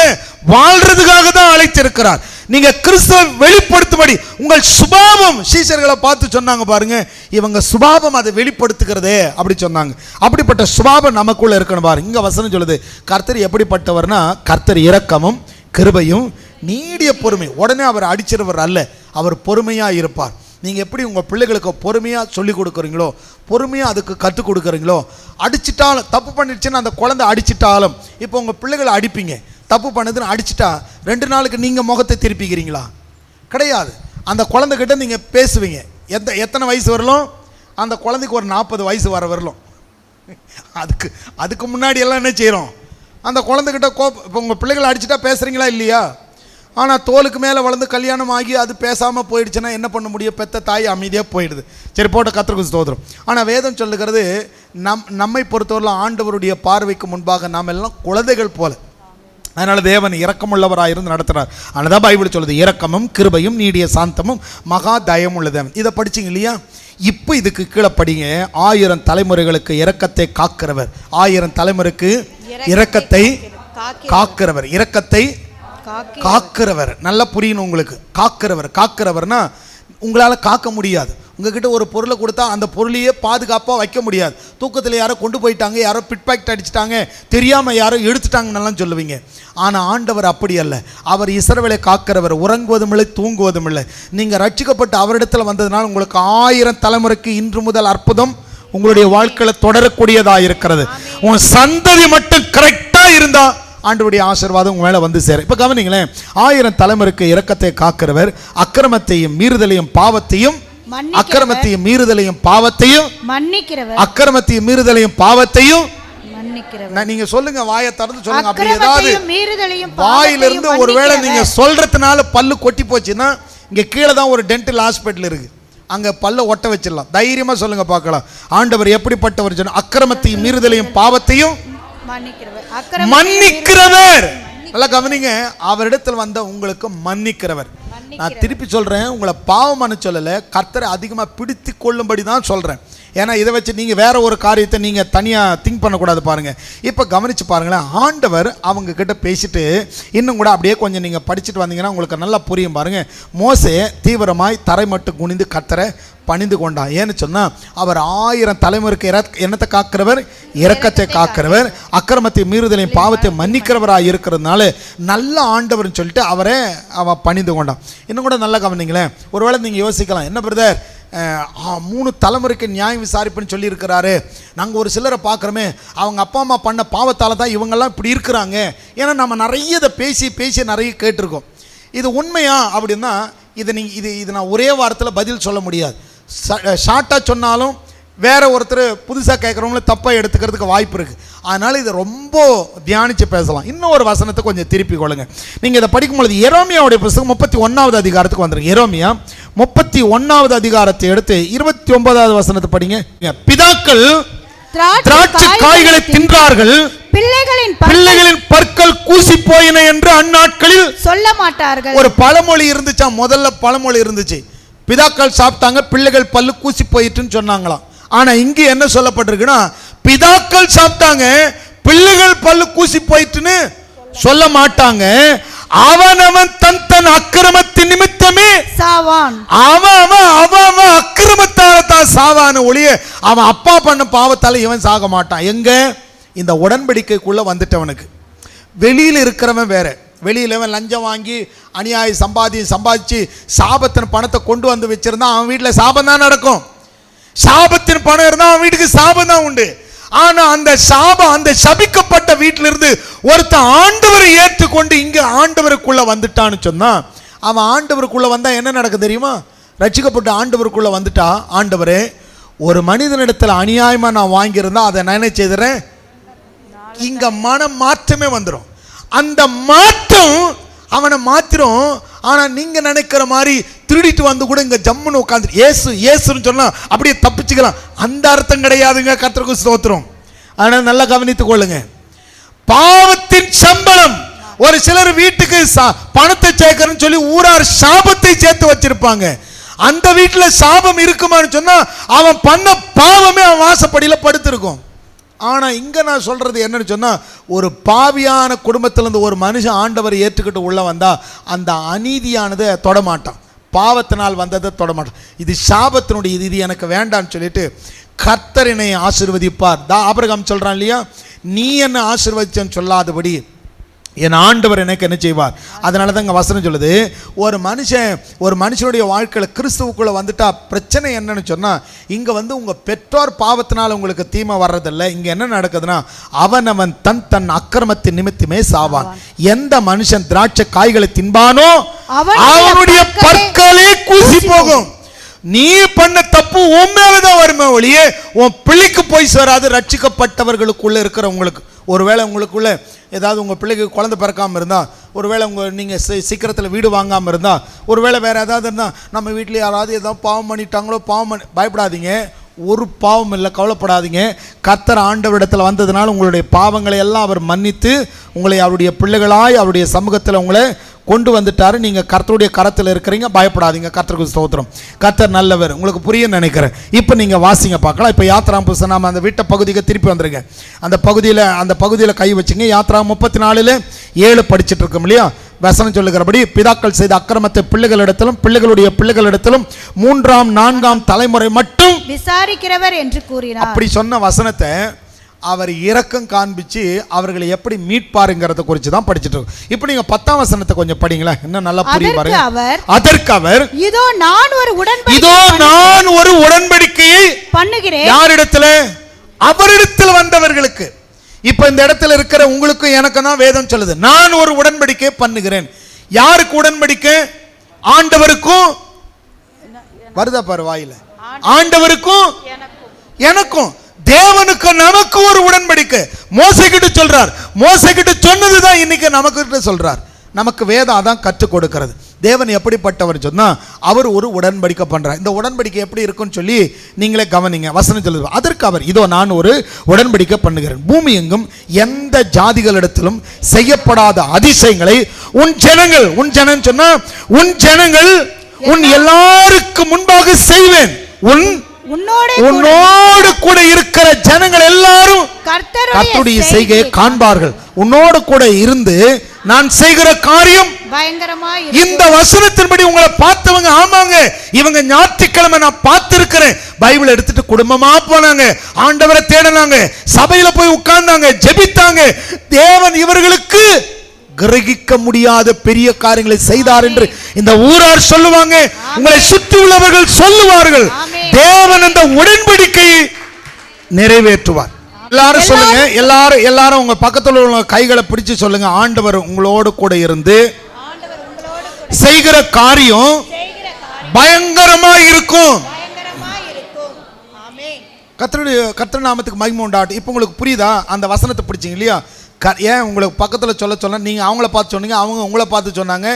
Speaker 1: வாழ்றதுக்காக தான் அழைத்திருக்கிறார். நீங்க கிறிஸ்துவை வெளிப்படுத்தும்படி உங்கள் சுபாவம், சீஷர்களை பார்த்து சொன்னாங்க பாருங்க, இவங்க சுபாவம் அதை வெளிப்படுத்துகிறதே அப்படி சொன்னாங்க. அப்படிப்பட்ட சுபாவம் நமக்குள்ள இருக்கணும் பாருங்க. இங்க வசனம் சொல்லுது, கர்த்தர் எப்படிப்பட்டவர்னா, கர்த்தர் இரக்கமும் கிருபையும் நீடிய பொறுமை. உடனே அவர் அடிச்சிருவர் அல்ல, அவர் பொறுமையா இருப்பார். நீங்கள் எப்படி உங்கள் பிள்ளைகளுக்கு பொறுமையாக சொல்லிக் கொடுக்குறீங்களோ, பொறுமையாக அதுக்கு கற்றுக் கொடுக்குறீங்களோ, அடிச்சிட்டாலும் தப்பு பண்ணிடுச்சுன்னா அந்த குழந்தை அடிச்சிட்டாலும், இப்போ உங்கள் பிள்ளைகளை அடிப்பீங்க, தப்பு பண்ணுதுன்னு அடிச்சிட்டா 2 நாளுக்கு நீங்கள் முகத்தை திருப்பிக்கிறீங்களா? கிடையாது. அந்த குழந்தைகிட்ட நீங்கள் பேசுவீங்க. எத்தனை வயசு வரலும்? அந்த குழந்தைக்கு ஒரு 40 வயசு வரலும். அதுக்கு முன்னாடி எல்லாம் என்ன செய்கிறோம், அந்த குழந்தைகிட்ட இப்போ உங்கள் பிள்ளைகளை அடிச்சிட்டா பேசுகிறீங்களா இல்லையா? ஆனால் தோலுக்கு மேலே வளர்ந்து கல்யாணம் ஆகி அது பேசாமல் போயிடுச்சுன்னா என்ன பண்ண முடியும்? பெத்த தாய் அமைதியாக போயிடுது. சரி, போட்ட கர்த்தருக்கு ஸ்தோத்திரம். ஆனால் வேதம் சொல்லுகிறது, நம்மை பொறுத்தவரையில் ஆண்டவருடைய பார்வைக்கு முன்பாக நாம் எல்லாம் குழந்தைகள் போல. அதனால் தேவன் இரக்கமுள்ளவராக இருந்து நடத்துகிறார். அதனால தான் பைபிள் சொல்லுது, இரக்கமும் கிருபையும் நீடிய சாந்தமும் மகா தயம் உள்ள தேவன். இதை படிச்சிங்க இல்லையா? இப்போ இதுக்கு கீழே படிங்க, 1000 தலைமுறைகளுக்கு இரக்கத்தை காக்கிறவர். 1000 தலைமுறைக்கு இரக்கத்தை காக்கிறவர். இரக்கத்தை காக்கிறவர் நல்லா புரியணும் உங்களுக்கு. காக்கிறவர்னா உங்களால் காக்க முடியாது. உங்ககிட்ட ஒரு பொருளை கொடுத்தா அந்த பொருளையே பாதுகாப்பாக வைக்க முடியாது. தூக்கத்தில் யாரோ கொண்டு போயிட்டாங்க, யாரோ பிட்பாக்கெட் அடிச்சிட்டாங்க, தெரியாமல் யாரோ எடுத்துட்டாங்கன்னெல்லாம் சொல்லுவீங்க. ஆனால் ஆண்டவர் அப்படி அல்ல. அவர் இஸ்ரவேலை காக்கிறவர், உறங்குவதும் இல்லை தூங்குவதும் இல்லை. நீங்கள் ரட்சிக்கப்பட்டு அவரிடத்தில் வந்ததுனால உங்களுக்கு 1000 தலைமுறைக்கு இன்று முதல் அற்புதம் உங்களுடைய வாழ்க்கையில் தொடரக்கூடியதாக இருக்கிறது. உன் சந்ததி மட்டும் கரெக்டாக இருந்தால் ஆண்டவருடைய ஆசீர்வாதம் உங்க மேல வந்து சேரும். இப்ப கவனிங்களேன், 1000 தலைமுறைக்கு இரக்கத்தை காக்கிறவர், அக்கிரமத்தையும் மீறுதலையும் பாவத்தையும் அக்கிரமத்தையும் மீறுதலையும் பாவத்தையும் மன்னிக்கிறவர். அக்கிரமத்தையும் மீறுதலையும் பாவத்தையும் மன்னிக்கிறவர். நீங்க சொல்லுங்க, வாயை திறந்து சொல்லுங்க. அப்படி ஏதாவது வாயிலிருந்து ஒருவேளை நீங்க சொல்றதுனால பல்லு கொட்டி போச்சுன்னா, இங்க கீழே தான் ஒரு டென்டல் ஹாஸ்பிட்டல் இருக்கு, அங்க பல்ல ஒட்ட வச்சிடலாம். தைரியமா சொல்லுங்க பார்க்கலாம். ஆண்டவர் எப்படிப்பட்டவர் சொன்ன, அக்கிரமத்தையும் மீறுதலையும் பாவத்தையும் மன்னிக்கிறவர். நல்லா கவனிங்க, அவரிடத்தில் வந்த உங்களுக்கு மன்னிக்கிறவர். நான் திருப்பி சொல்றேன், உங்களை பாவமான சொல்லல, கர்த்தரை அதிகமாக பிடித்து கொள்ளும்படி தான் சொல்றேன். ஏன்னா இதை வச்சு நீங்கள் வேற ஒரு காரியத்தை நீங்கள் தனியாக திங்க் பண்ணக்கூடாது. பாருங்கள், இப்போ கவனித்து பாருங்களேன். ஆண்டவர் அவங்க கிட்ட பேசிட்டு இன்னும் கூட அப்படியே கொஞ்சம் நீங்கள் படிச்சுட்டு வந்தீங்கன்னா உங்களுக்கு நல்லா புரியும். பாருங்கள், மோசே தீவிரமாய் தரை மட்டும் குனிந்து கர்த்தரை பணிந்து கொண்டான். ஏன்னு சொன்னால் அவர் 1000 தலைமுறைக்கு என்னத்தை காக்கிறவர், இரக்கத்தை காக்கிறவர், அக்கிரமத்தை மீறுதலையும் பாவத்தை மன்னிக்கிறவராக இருக்கிறதுனால நல்ல ஆண்டவர்னு சொல்லிட்டு அவன் பணிந்து கொண்டான். இன்னும் கூட நல்லா கவனிங்களேன். ஒருவேளை நீங்கள் யோசிக்கலாம், என்ன பிரதர் 3 தலைமுறைக்கு நியாயம் விசாரிப்புன்னு சொல்லியிருக்கிறாரு. நாங்கள் ஒரு சிலரை பார்க்குறோமே, அவங்க அப்பா அம்மா பண்ண பாவத்தால் தான் இவங்கெல்லாம் இப்படி இருக்கிறாங்க. ஏன்னா நம்ம நிறைய இதை பேசி நிறைய கேட்டிருக்கோம். இது உண்மையா அப்படின்னா இது நான் ஒரே வாரத்தில் பதில் சொல்ல முடியாது. ஷார்ட்டாக சொன்னாலும் வேற ஒருத்தர் புதுசாக கேட்குறவங்களும் தப்பாக எடுத்துக்கிறதுக்கு வாய்ப்பு இருக்குது. அதனால் இதை ரொம்ப தியானித்து பேசலாம். இன்னும் ஒரு வசனத்தை கொஞ்சம் திருப்பி கொள்ளுங்க. நீங்கள் இதை படிக்கும்பொழுது எரேமியாவுடைய புத்தகம் 31வது அதிகாரத்துக்கு வந்துருங்க. எரேமியா 31வது அதிகாரத்தை எடுத்து 29வது வசனத்தை படிங்க. பிதாக்கள் திராட்சை காய்களை தின்றார்கள், பிள்ளைகளின் பற்கள் கூசி போயின என்று அந்நாட்களில் சொல்ல மாட்டார்கள். ஒரு பழமொழி இருந்துச்சா, முதல்ல பழமொழி இருந்துச்சு, பிதாக்கள் சாப்பிட்டாங்க, பிள்ளைகள் பல்லு கூசி போயிட்டுன்னு சொன்னாங்களாம். ஆனா இங்க என்ன சொல்லப்பட்டிருக்குன்னா, பிதாக்கள் சாப்பிட்டாங்க, பிள்ளைகள் பல்லு கூசி போயிட்டுன்னு சொல்ல மாட்டாங்க. அவன் தன் அக்கிரமத்தின் நிமித்தமே சாவான். அவன் அக்கிரமத்தால தான் சாவான ஒழிய அவன் அப்பா பண்ண பாவத்தால இவன் சாக மாட்டான். எங்க? இந்த உடன்படிக்கைக்குள்ள வந்துட்டவனுக்கு. வெளியில் இருக்கிறவன் வேற. வெளியில் அவன் லஞ்சம் வாங்கி அநியாய சம்பாதிச்சு சாபத்தின் பணத்தை கொண்டு வந்து வச்சிருந்தா அவன் வீட்டில் சாபம் தான் நடக்கும். சாபத்தின் பணம் இருந்தா அவன் வீட்டுக்கு சாபம் தான் உண்டு. ஆனா அந்த சபிக்கப்பட்ட வீட்டிலிருந்து ஒருத்தன் ஆண்டவரை ஏற்றுக்கொண்டு இங்க ஆண்டவருக்குள்ள வந்துட்டான்னு சொன்னா
Speaker 2: அவன் ஆண்டவருக்குள்ளே வந்தால் என்ன நடக்கும் தெரியுமா? ரட்சிக்கப்பட்ட ஆண்டவருக்குள்ளே வந்துட்டா, ஆண்டவரே ஒரு மனிதனிடத்தில் அநியாயமாக நான் வாங்கியிருந்தா அதை நான் என்ன செய்துறேன், இங்கே மன மாற்றமே வந்துடும். அந்த மாற்றம் அவனை மாத்திரம். ஆனால் நீங்கள் நினைக்கிற மாதிரி திருடிட்டு வந்து கூட இங்கே ஜம்முன்னு உட்காந்து ஏசுன்னு சொன்னால் அப்படியே தப்பிச்சுக்கலாம். அந்த அர்த்தம் கிடையாதுங்க. கர்த்தருக்கு ஸ்தோத்திரம். ஆனால் நல்லா கவனித்துக் கொள்ளுங்க. பாவத்தின் சம்பளம். ஒரு சிலர் வீட்டுக்கு பணத்தை சேர்க்கறன்னு சொல்லி ஊரார் சாபத்தை சேர்த்து வச்சிருப்பாங்க. அந்த வீட்டில் சாபம் இருக்குமான்னு சொன்னா அவன் பண்ண பாவமே அவன் வாசப்படியில் படுத்திருக்கும். ஆனால் இங்கே நான் சொல்றது என்னன்னு சொன்னா, ஒரு பாவியான குடும்பத்திலிருந்து ஒரு மனுஷன் ஆண்டவரை ஏற்றுக்கிட்டு உள்ள வந்தா அந்த அநீதியானதை தொடமாட்டான், பாவத்தினால் வந்ததை தொடமாட்டான். இது சாபத்தினுடைய இது எனக்கு வேண்டான்னு சொல்லிட்டு கர்த்தர் என்னை ஆசீர்வதிப்பார். ஆபிரகாம் சொல்றான் இல்லையா, நீ என்ன ஆசீர்வதிச்சேன்னு சொல்லாதபடி என் ஆண்டவர் எனக்கு என்ன செய்வார். அதனால தான் இங்கே வசனம் சொல்லுது, ஒரு மனுஷனுடைய வாழ்க்கையில் கிறிஸ்துவுக்குள்ளே வந்துட்டா பிரச்சனை என்னன்னு சொன்னால், இங்கே வந்து உங்கள் பெற்றோர் பாவத்தினால் உங்களுக்கு தீமை வர்றதில்லை. இங்கே என்ன நடக்குதுன்னா, அவன் தன் அக்கிரமத்தின் நிமித்தமே சாவான். எந்த மனுஷன் திராட்சை காய்களை தின்பானோ அவனுடைய பற்களே கூசி போகும். நீ பண்ண தப்பு உன் மேலதான் வருமே ஒழியே உன் பிள்ளைக்கு போய் சேராது. ரட்சிக்கப்பட்டவர்களுக்குள்ள இருக்கிற உங்களுக்கு, ஒருவேளை உங்களுக்குள்ள ஏதாவது உங்கள் பிள்ளைக்கு குழந்தை பிறக்காமல் இருந்தால், ஒருவேளை நீங்கள் சீக்கிரத்தில் வீடு வாங்காமல் இருந்தால், ஒருவேளை வேறு ஏதாவது இருந்தால், நம்ம வீட்டில் யாராவது ஏதாவது பாவம் பண்ணிட்டாங்களோ பயப்படாதீங்க. ஒரு பாவம் இல்லை, கவலைப்படாதீங்க. கர்த்தர் ஆண்டவரிடத்தில் வந்ததுனால உங்களுடைய பாவங்களை எல்லாம் அவர் மன்னித்து உங்களை அவருடைய பிள்ளைகளாய் அவருடைய சமூகத்தில் உங்களை கொண்டு வந்துட்டாரு. நீங்கள் கர்த்தருடைய கரத்தில் இருக்கிறீங்க, பயப்படாதீங்க. கர்த்தருக்கு ஸ்தோத்திரம். கர்த்தர் நல்லவர். உங்களுக்கு புரிய நினைக்கிறேன். இப்போ நீங்கள் வாசிங்க பார்க்கலாம். இப்போ யாத்ராம் புஸ்தகம் நாம அந்த வீட்டை பகுதிக்கு திருப்பி வந்துருங்க. அந்த பகுதியில் கை வச்சுங்க. யாத்ராம் 34:7 படிச்சுட்டு இருக்கோம் இல்லையா? வசனம் சொல்லுகிறபடி, பிதாக்கள் செய்த அக்கிரமத்தை பிள்ளைகளிடத்திலும் பிள்ளைகளுடைய பிள்ளைகளிடத்திலும் 3ஆம் 4ஆம் தலைமுறை மட்டும்
Speaker 3: விசாரிக்கிறவர் என்று கூறினார். அப்படி
Speaker 2: சொன்ன வசனத்தை அவர் இரக்கம் காண்பிச்சு அவர்களை எப்படி மீட்பாருங்கிறத குறித்து தான் படிச்சுட்டு இருக்கோம். இப்போ நீங்க 10ஆம் வசனத்தை கொஞ்சம் படிங்களேன், இன்னும் நல்லா புரியும் பாருங்க. அதற்கு அவர்
Speaker 3: இதோ நான் ஒரு உடன்படிக்கையை பண்ணுகிறேன்.
Speaker 2: யாரிடத்துல? அவரிடத்தில் வந்தவர்களுக்கு. இப்ப இந்த இடத்துல இருக்கிற உங்களுக்கும் எனக்கு தான் வேதம் சொல்லுது, நான் ஒரு உடன்படிக்கை பண்ணுகிறேன். யாருக்கு உடன்படிக்கை? ஆண்டவருக்கும். வருதா பாரு வாயில, ஆண்டவருக்கும் எனக்கும். தேவனுக்கு நமக்கு ஒரு உடன்படிக்கை. மோசே கிட்ட சொல்றார். மோசே கிட்ட சொன்னதுதான் இன்னைக்கு நமக்கு கிட்ட சொல்றார். நமக்கு வேதம் அதான் கற்றுக் கொடுக்கிறது. தேவன் எப்படிப்பட்டவர் சொன்னா, அவர் ஒரு உடன்படிக்கை பண்றார். இந்த உடன்படிக்கை எப்படி இருக்குன்னு சொல்லி நீங்களே கவனிங்க. வசனம் சொல்லுது, அதற்கு அவர் இதோ நான் ஒரு உடன்படிக்கை பண்ணுகிறேன். பூமி எங்கும் எந்த ஜாதிகளிடத்திலும் செய்யப்படாத அதிசயங்களை உன் ஜனங்கள் உன் எல்லாருக்கு முன்பாக செய்வேன். உன்னோடு கூட இருக்கிற ஜனங்கள் எல்லாரும் கர்த்தருடைய செய்கையை காண்பார்கள். உன்னோடு கூட இருந்து நான் செய்கிற காரியம் பயங்கரமா. இந்த வசனத்தின்படி உங்களை பார்த்தவங்க, ஆமாங்க இவங்க ஞாயிற்றுக்கிழமை நான் பார்த்திருக்கிறேன், பைபிள் எடுத்துட்டு குடும்பமா போனாங்க, ஆண்டவரை தேடினாங்க, சபையில போய் உட்கார்ந்தாங்க, ஜெபித்தாங்க. தேவன் இவர்களுக்கு கிரகிக்க முடியாத பெரிய காரியங்களை செய்தார் என்று இந்த ஊரார் சொல்லுவாங்க, உங்களை சுற்றி உள்ளவர்கள் சொல்லுவார்கள். தேவன் அந்த உடன்படிக்கையை நிறைவேற்றுவார். எல்லாரும் சொல்லுங்க, எல்லாரும் உங்க பக்கத்தில் உள்ள கைகளை பிடிச்சு சொல்லுங்க, ஆண்டவர் உங்களோடு கூட இருந்து செய்கிற காரியம் பயங்கரமா இருக்கும். கர்த்தர் நாமத்துக்கு மகிமை உண்டாகட்டும். இப்போ உங்களுக்கு புரியுதா? அந்த வசனத்தை பிடிச்சிங்க இல்லையா? ஏன் உங்களுக்கு பக்கத்தில் சொல்ல நீங்கள் அவங்கள பார்த்து சொன்னீங்க, அவங்க உங்களை பார்த்து சொன்னாங்க.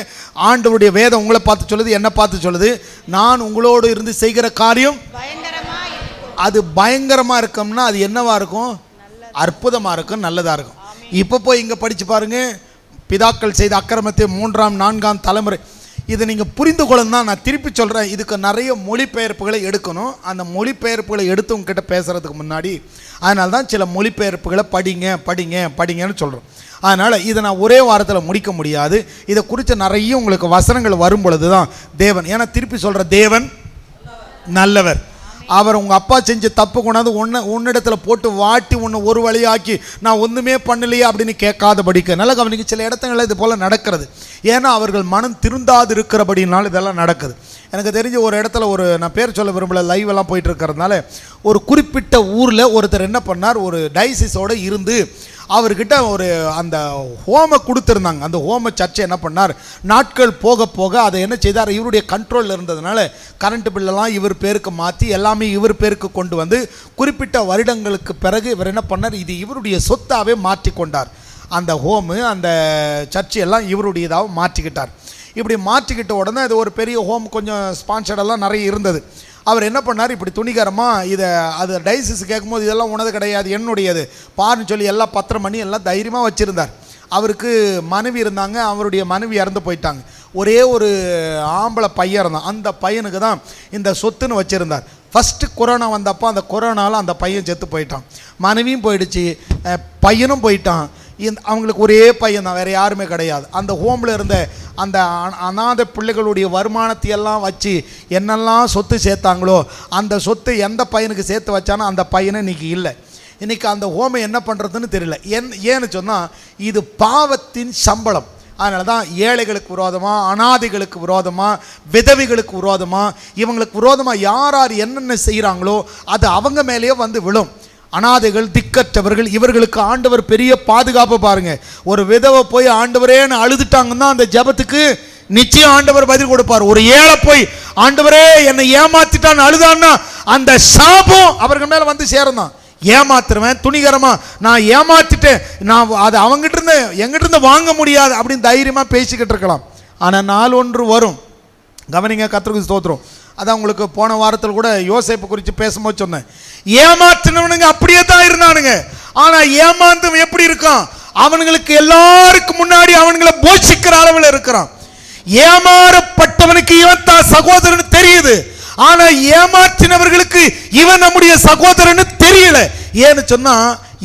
Speaker 2: ஆண்டவருடைய வேதம் உங்களை பார்த்து சொல்லுது, என்ன பார்த்து சொல்லுது, நான் உங்களோடு இருந்து செய்கிற காரியம் அது பயங்கரமாக இருக்கும்னா அது என்னவா இருக்கும்? அற்புதமாக இருக்கும், நல்லதாக இருக்கும். இப்போ போய் இங்கே படித்து பாருங்க, பிதாக்கள் செய்த அக்கிரமத்தை 3ஆம் 4ஆம் தலைமுறை. இதை நீங்கள் புரிந்து கொள்ளணும் தான் நான் திருப்பி சொல்கிறேன். இதுக்கு நிறைய மொழிபெயர்ப்புகளை எடுக்கணும். அந்த மொழிபெயர்ப்புகளை எடுத்து உங்ககிட்ட பேசுகிறதுக்கு முன்னாடி அதனால தான் சில மொழிபெயர்ப்புகளை படிங்கன்னு சொல்கிறோம். அதனால் இதை நான் ஒரே வாரத்தில் முடிக்க முடியாது. இதை குறித்து நிறைய உங்களுக்கு வசனங்கள் வரும் பொழுது தான் தேவன், ஏன்னா திருப்பி சொல்கிற தேவன் நல்லவர். அவர் உங்கள் அப்பா செஞ்ச தப்பு கொண்டாந்து உன்னிடத்தில் போட்டு வாட்டி உன்னை ஒரு வழியாக்கி நான் ஒன்றுமே பண்ணலையே அப்படின்னு கேட்காதபடிக்க நல்ல கவனிக்க. சில இடத்துங்களில் இது போல் நடக்கிறது. ஏன்னா அவர்கள் மனம் திருந்தாது இருக்கிறபடினால இதெல்லாம் நடக்குது. எனக்கு தெரிஞ்ச ஒரு இடத்துல நான் பேர் சொல்ல விரும்பல, லைவ் எல்லாம் போயிட்டு இருக்கிறதுனால ஒரு குறிப்பிட்ட ஊரில் ஒருத்தர் என்ன பண்ணார், ஒரு டயசிஸோடு இருந்து
Speaker 1: அவர்கிட்ட ஒரு அந்த ஹோமை கொடுத்துருந்தாங்க. அந்த ஹோம சர்ச்சை என்ன பண்ணார், நாட்கள் போக போக அதை என்ன செய்தார், இவருடைய கண்ட்ரோலில் இருந்ததுனால கரண்ட் பில்லெல்லாம் இவர் பேருக்கு மாற்றி எல்லாமே இவர் பேருக்கு கொண்டு வந்து குறிப்பிட்ட வருடங்களுக்கு பிறகு இவர் என்ன பண்ணார், இது இவருடைய சொத்தாகவே மாற்றி கொண்டார். அந்த ஹோமு அந்த சர்ச்சை எல்லாம் இவருடையதாக மாற்றிக்கிட்டார். இப்படி மாற்றிக்கிட்ட உடனே அது ஒரு பெரிய ஹோம், கொஞ்சம் ஸ்பான்சர்டெல்லாம் நிறைய இருந்தது. அவர் என்ன பண்ணார், இப்படி துணிகரமாக இதை அது டைசிஸ் கேட்கும்போது இதெல்லாம் உனது கிடையாது என்னுடையது பாருன்னு சொல்லி எல்லாம் பத்திரம் பண்ணி எல்லாம் தைரியமாக வச்சுருந்தார். அவருக்கு மனைவி இருந்தாங்க, அவருடைய மனைவி இறந்து போயிட்டாங்க. ஒரே ஒரு ஆம்பளை பையன் இருந்தான், அந்த பையனுக்கு தான் இந்த சொத்துன்னு வச்சுருந்தார். ஃபஸ்ட்டு கொரோனா வந்தப்போ அந்த கொரோனாவில் அந்த பையன் செத்து போயிட்டான், மனைவியும் போயிடுச்சு, பையனும் போயிட்டான். அவங்களுக்கு ஒரே பையன் தான், வேறு யாருமே கிடையாது. அந்த ஹோமில் இருந்த அந்த அநாத பிள்ளைகளுடைய வருமானத்தை எல்லாம் வச்சு என்னெல்லாம் சொத்து சேர்த்தாங்களோ அந்த சொத்து எந்த பையனுக்கு சேர்த்து வச்சானோ அந்த பையனை இன்றைக்கி இல்லை. இன்றைக்கி அந்த ஹோமை என்ன பண்ணுறதுன்னு தெரியல. ஏன்னு சொன்னால் இது பாவத்தின் சம்பளம். அதனால தான் ஏழைகளுக்கு விரோதமாக, அனாதைகளுக்கு விரோதமாக, விதவிகளுக்கு விரோதமாக, இவங்களுக்கு விரோதமாக யார் யார் என்னென்ன செய்கிறாங்களோ அது அவங்க மேலேயே வந்து விழும். அனாதைகள், திக்கற்றவர்கள், இவர்களுக்கு ஆண்டவர் பெரிய பாதுகாப்பு. பாருங்க, ஒரு விதவை போய் ஆண்டவரேன்னு அழுதுட்டாங்கன்னா அந்த ஜெபத்துக்கு நிச்சயம் ஆண்டவர் பதில் கொடுப்பார். ஒரு ஏழை போய் ஆண்டவரே என்னை ஏமாத்திட்டான்னு அழுதான்னா அந்த சாபம் அவர்கள் மேலே வந்து சேரணும். ஏமாத்துருவேன் துணிகரமா, நான் ஏமாத்திட்டேன், நான் அது அவங்ககிட்ட இருந்து எங்கிட்ட இருந்து வாங்க முடியாது அப்படின்னு தைரியமாக பேசிக்கிட்டு இருக்கலாம். ஆனால் நாள் ஒன்று வரும், கவனிங்க, கர்த்தருக்கு ஸ்தோத்திரம். அதான் உங்களுக்கு போன வாரத்தில் கூட யோசேப்பு குறித்து பேசும்போது சொன்னேன். ஏமாற்றினவனுங்க அப்படியே தான் இருந்தானுங்க. ஆனால் ஏமாந்தவன் எப்படி இருக்கான், அவனுங்களுக்கு எல்லாருக்கும் முன்னாடி அவனுங்களை போஷிக்கிற அளவில் இருக்கிறான். ஏமாறப்பட்டவனுக்கு இவன் தான் சகோதரன் தெரியுது, ஆனா ஏமாற்றினவர்களுக்கு இவன் நம்முடைய சகோதரன் தெரியல. ஏன்னு சொன்னா